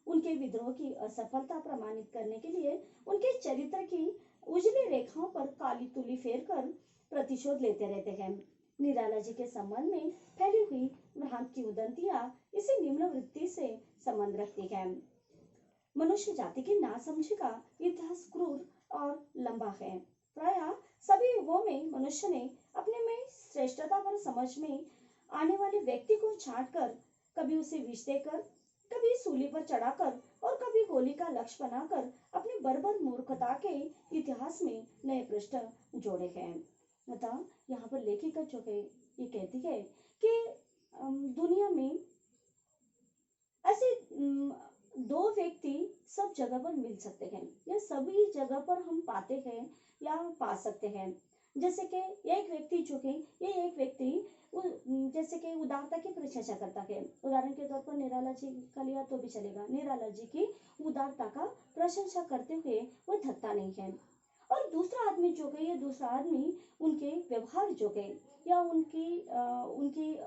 उनके विद्रोह की असफलता प्रमाणित करने के लिए उनके चरित्र की उजली रेखाओं पर काली तुली फेर कर प्रतिशोध लेते रहते हैं। निराला जी के संबंध में फैली हुई भ्रांत की उदंतियां इसी निम्न वृत्ति से संबंध रखती है। मनुष्य जाति की नासमझी का इतिहास क्रूर और लंबा है। प्राय सभी युगों में मनुष्य ने अपने में श्रेष्ठता पर समझ में आने वाले व्यक्ति को छांटकर कभी उसे विष देकर, कभी सूली पर चढ़ाकर और कभी गोली का लक्ष्य बनाकर अपनी बर्बर मूर्खता के इतिहास में नए पृष्ठ जोड़े हैं। अतः यहाँ पर लेखिका जो है ये कहती है कि दुनिया में ऐसे दो व्यक्ति सब जगह पर मिल सकते हैं, या सभी जगह पर हम पाते हैं या पा सकते हैं। जैसे कि एक व्यक्ति जो है, ये एक व्यक्ति जैसे कि उदारता की प्रशंसा करता है। उदाहरण के तौर पर निराला जी का लिया तो भी चलेगा। निराला जी की उदारता का प्रशंसा करते हुए वो थकता नहीं है। और दूसरा आदमी जो है, ये दूसरा आदमी उनके व्यवहार जो है या उनकी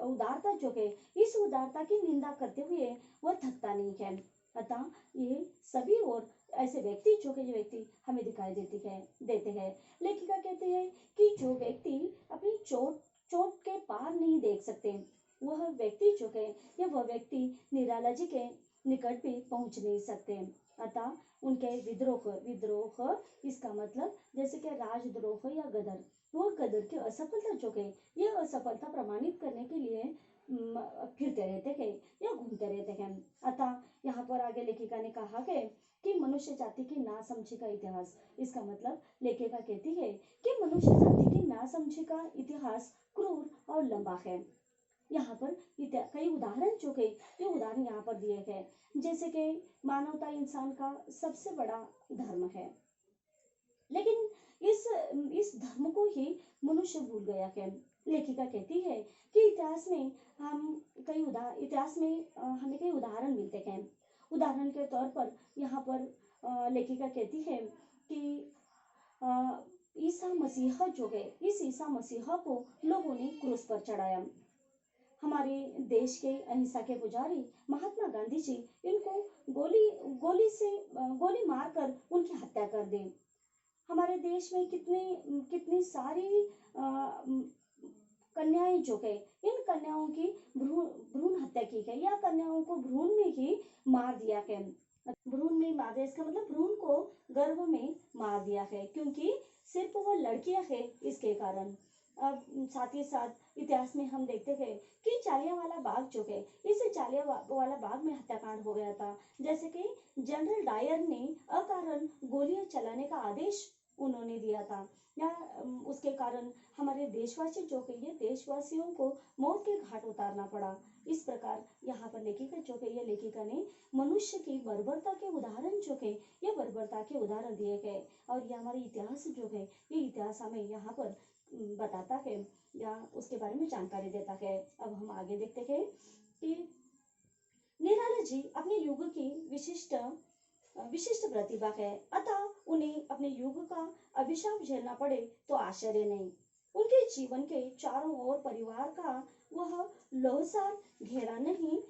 उदारता जो है, इस उदारता की निंदा करते हुए वह थकता नहीं है। अतः ये सभी और ऐसे व्यक्ति जो है, ये व्यक्ति हमें दिखाई देते हैं। लेखिका कहते हैं कि जो व्यक्ति अपनी चोट चोट के पार नहीं देख सकते, वह व्यक्ति जो है, या वह व्यक्ति निराला जी के निकट भी पहुंच नहीं सकते। अतः उनके विद्रोह इसका मतलब जैसे कि राजद्रोह या गदर, वो गदर की असफलता जो है, यह असफलता प्रमाणित करने के लिए फिरते रहते हैं या घूमते रहते हैं। अतः यहाँ पर आगे लेखिका ने कहा है कि मनुष्य जाति की नासमझी का इतिहास, इसका मतलब लेखिका कहती है कि मनुष्य जाति की नासमझी का इतिहास क्रूर और लंबा है। यहाँ पर कई उदाहरण जो है, ये उदाहरण यहाँ पर दिए गए, जैसे कि मानवता इंसान का सबसे बड़ा धर्म है, लेकिन इस धर्म को ही मनुष्य भूल गया है। लेखिका कहती है कि इतिहास में हमें कई उदाहरण मिलते हैं। उदाहरण के तौर पर यहाँ पर लेखिका कहती है कि ईसा मसीहा जो है, इस ईसा मसीहा को लोगों ने क्रूस पर चढ़ाया। हमारे देश के अहिंसा के पुजारी महात्मा गांधी जी इनको गोली मारकर उनकी हत्या कर दी। हमारे देश में कितनी सारी कन्याएं जो है, इन कन्याओं की भ्रूण हत्या की गई, या कन्याओं को भ्रूण में ही मार दिया है। भ्रूण में मार दिया, इसका मतलब भ्रूण को गर्भ में मार दिया है, क्योंकि सिर्फ वो लड़कियां है इसके कारण। अब साथ ही साथ इतिहास में हम देखते हैं कि जालियांवाला बाग जो है, इस जालियांवाला बाग में हत्याकांड हो गया था। जैसे कि जनरल डायर ने अकारण गोलियां चलाने का आदेश उन्होंने दिया था, या उसके कारण हमारे देशवासी जो है, ये देशवासियों को मौत के घाट उतारना पड़ा। इस प्रकार यहाँ पर लेखिका जो है, ये लेखिका ने मनुष्य की बर्बरता के उदाहरण जो है, ये बर्बरता के उदाहरण दिए गए। और ये हमारे इतिहास जो है, ये इतिहास हमें यहाँ पर बताता है या उसके बारे में जानकारी देता है। अब हम आगे देखते हैं कि निराला जी अपने युग की विशिष्ट प्रतिभा है, अतः उन्हें अपने युग का अभिशाप झेलना पड़े तो आश्चर्य नहीं। उनके जीवन के चारों ओर परिवार का वह लोहसार घेरा नहीं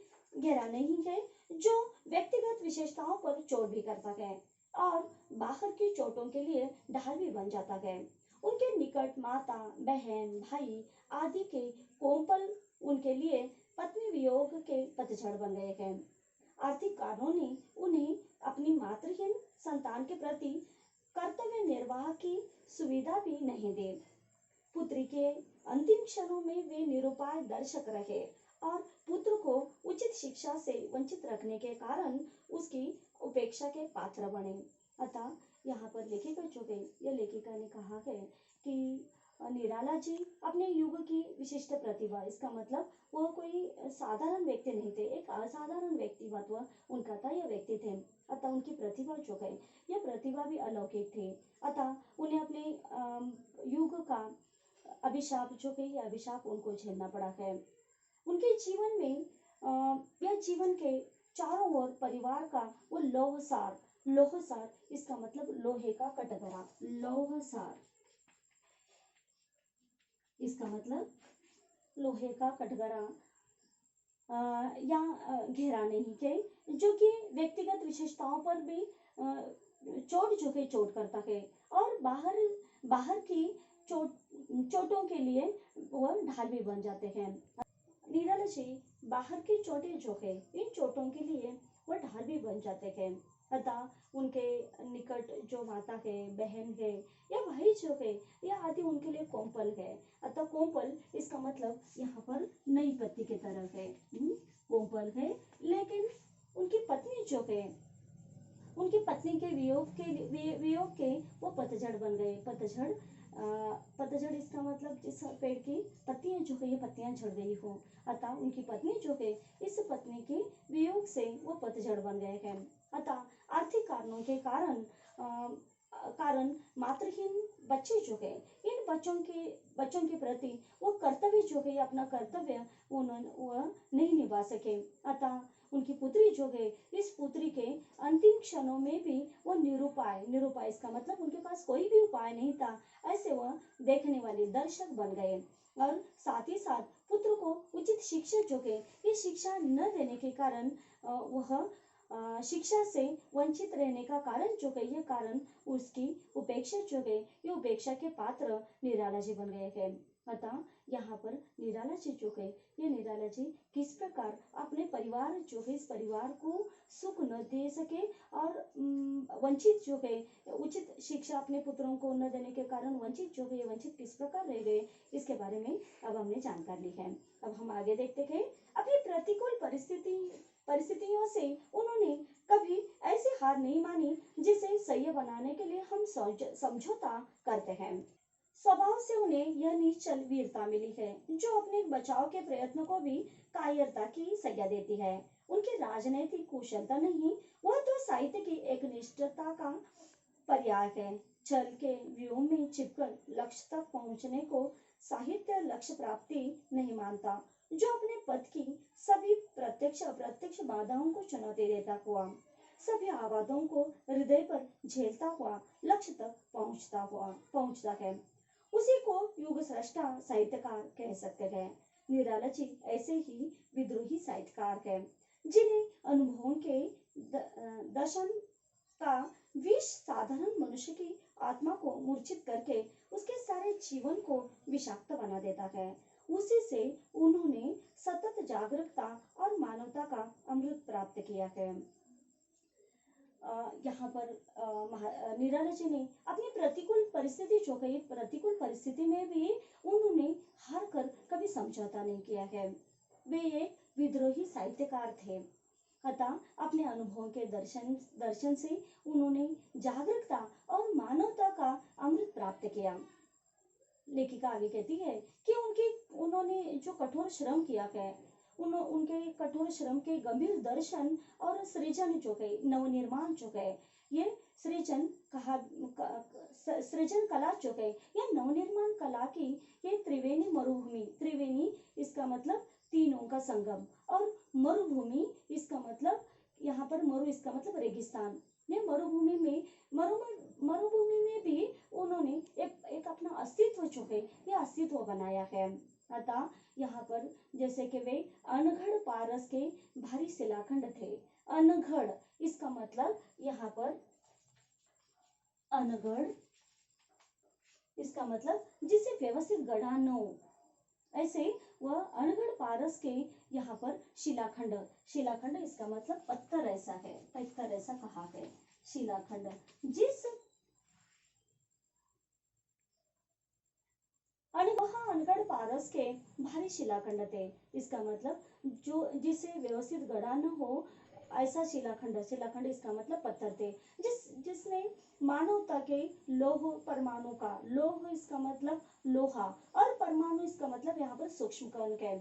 है, जो व्यक्तिगत विशेषताओं पर चोट भी करता है और बाहर की चोटों के लिए ढाल भी बन जाता है। उनके निकट माता, बहन, भाई आदि के कोमपल उनके लिए पत्नी वियोग के पतझड़ बन गए हैं। आर्थिक कारणों ने उन्हें अपनी मातृहीन संतान के प्रति कर्तव्य निर्वाह की सुविधा भी नहीं दी। पुत्री के अंतिम क्षणों में वे निरुपाय दर्शक रहे और पुत्र को उचित शिक्षा से वंचित रखने के कारण उसकी उपेक्षा के पात्र बने। अतः यहाँ पर लेखिका जो है, यह लेखिका ने कहा है कि निराला जी अपने युग की विशिष्ट प्रतिभा, इसका मतलब वो कोई साधारण व्यक्ति नहीं थे, एक असाधारण व्यक्तित्व उनका था, यह व्यक्ति थे। अतः उनकी प्रतिभा जो है, यह प्रतिभा भी अलौकिक थी। अतः उन्हें अपने युग का अभिशाप जो है, यह अभिशाप उनको झेलना पड़ा है। उनके जीवन में यह जीवन के चारों ओर परिवार का वो लोहसार, इसका मतलब लोहे का कटघरा, लोहसार इसका मतलब लोहे का कटघरा या घेरा नहीं है, जो कि व्यक्तिगत विशेषताओं पर भी चोट करता है और बाहर की चोटों के लिए वह ढाल भी बन जाते हैं। निराला जी बाहर की चोटें जो है, इन चोटों के लिए वह ढाल भी बन जाते हैं। अतः उनके निकट जो माता है, बहन है या भाई जो है, यह आदि उनके लिए कोमपल है। अतः कोमपल इसका मतलब यहाँ पर नई पत्ती की तरह है, कोमपल है। लेकिन उनकी पत्नी जो है, उनकी पत्नी के वियोग के वो पतझड़ बन गए। पतझड़ इसका मतलब जिस पेड़ की पत्तियां जो है, ये पत्तियां झड़ गई हो। अतः उनकी पत्नी जो है, इस पत्नी के वियोग से वो पतझड़ बन गए हैं। अतः आर्थिक कारणों के कारण मातृहीन बच्चे जो है, इन बच्चों के प्रति वो कर्तव्य जो है, अपना कर्तव्य वह नहीं निभा सके। अतः उनकी पुत्री जो है, इस पुत्री के अंतिम क्षणों में भी वो निरुपाय इसका मतलब उनके पास कोई भी उपाय नहीं था, ऐसे वह देखने वाले दर्शक बन गए। और साथ ही साथ पुत्र को उचित शिक्षा जो है, ये शिक्षा न देने के कारण वह शिक्षा से वंचित रहने का कारण जो है, ये कारण उसकी उपेक्षा जो है, ये उपेक्षा के पात्र निराला जी बन गए हैं। अतः यहाँ पर निराला जी जो है, ये निराला जी किस प्रकार अपने परिवार जो है, इस परिवार को सुख न दे सके और वंचित जो है, उचित शिक्षा अपने पुत्रों को न देने के कारण वंचित जो है, वंचित किस प्रकार रह गए, इसके बारे में अब हमने जानकारी ली है। अब हम आगे देखते हैं। अपनी प्रतिकूल परिस्थितियों से उन्होंने कभी ऐसी हार नहीं मानी जिसे सही बनाने के लिए हम समझौता करते हैं। स्वभाव से उन्हें यह निश्चल वीरता मिली है, जो अपने बचाव के प्रयत्नों को भी कायरता की संज्ञा देती है। उनकी राजनीतिक कुशलता नहीं, वह तो साहित्य की एक निष्ठता का पर्याय है। छल के व्यूह में छिपकर लक्ष्य तक पहुंचने को साहित्य लक्ष्य प्राप्ति नहीं मानता, जो अपने पद की सभी प्रत्यक्ष अप्रत्यक्ष बाधाओं को चुनौती देता हुआ, सभी आवाज़ों को हृदय पर झेलता हुआ लक्ष्य तक पहुंचता है, उसी को युग सृष्टा साहित्यकार कह सकते हैं। निराला जी ऐसे ही विद्रोही साहित्यकार हैं, जिन्हें अनुभवों के दर्शन का विष साधारण मनुष्य की आत्मा को मूर्छित करके उसके सारे जीवन को विषाक्त बना देता है। उसी से उन्होंने सतत जागरूकता और मानवता का अमृत प्राप्त किया है। यहाँ पर निराला जी ने अपनी प्रतिकूल परिस्थिति जो गई, प्रतिकूल परिस्थिति में भी उन्होंने हार कर कभी समझौता नहीं किया है। वे एक विद्रोही साहित्यकार थे। अतः अपने अनुभवों के दर्शन से उन्होंने जागरूकता और मानवता का अमृत प्राप्त किया। लेखिका आगे कहती है कि उन्होंने जो कठोर श्रम किया है, उनके कठोर श्रम के गंभीर दर्शन और सृजन जो है, नवनिर्माण जो है, ये सृजन कला जो है, या नवनिर्माण कला की ये त्रिवेणी मरुभूमि, त्रिवेणी इसका मतलब तीनों का संगम, और मरुभूमि इसका मतलब यहाँ पर मरु इसका मतलब रेगिस्तान। ये मरुभूमि में भी उन्होंने एक अपना अस्तित्व जो है, ये अस्तित्व बनाया है। अतः यहाँ पर जैसे कि वे अनगढ़ पारस के भारी शिलाखंड थे। अनगढ़ इसका मतलब यहाँ पर अनगढ़ इसका मतलब जिसे व्यवस्थित गढ़ा न हो, ऐसे वह अनगढ़ पारस के यहाँ पर शिलाखंड इसका मतलब पत्थर ऐसा है, पत्थर ऐसा कहा है शिलाखंड, जिस अनगढ़ पारस के भारी शिलाखंड थे, इसका मतलब जो जिसे व्यवस्थित गढ़ा न हो, ऐसा शिलाखंड इसका मतलब पत्थर थे, जिसने मानवता के लौह परमाणु का, लौह इसका मतलब लोहा और परमाणु इसका मतलब यहाँ पर सूक्ष्म कण है।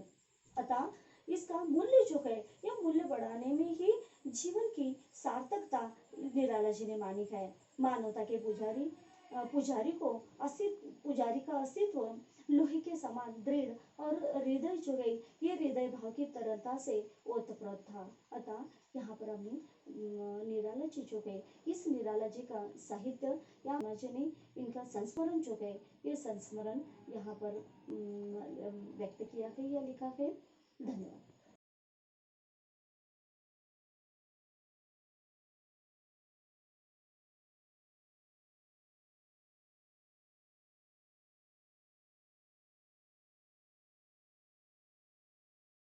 अतः इसका मूल्य जो है, यह मूल्य बढ़ाने में ही जीवन की सार्थकता निराला जी ने मानी है। मानवता के पुजारी का अस्तित्व लोहे के समान दृढ़ और हृदय जो है, ये हृदय भाव की तरलता से ओतप्रोत था। अतः यहाँ पर हमने निराला जी जो है, इस निराला जी का साहित्य या जी ने इनका संस्मरण जो है, ये संस्मरण यहाँ पर व्यक्त किया है या लिखा है। धन्यवाद।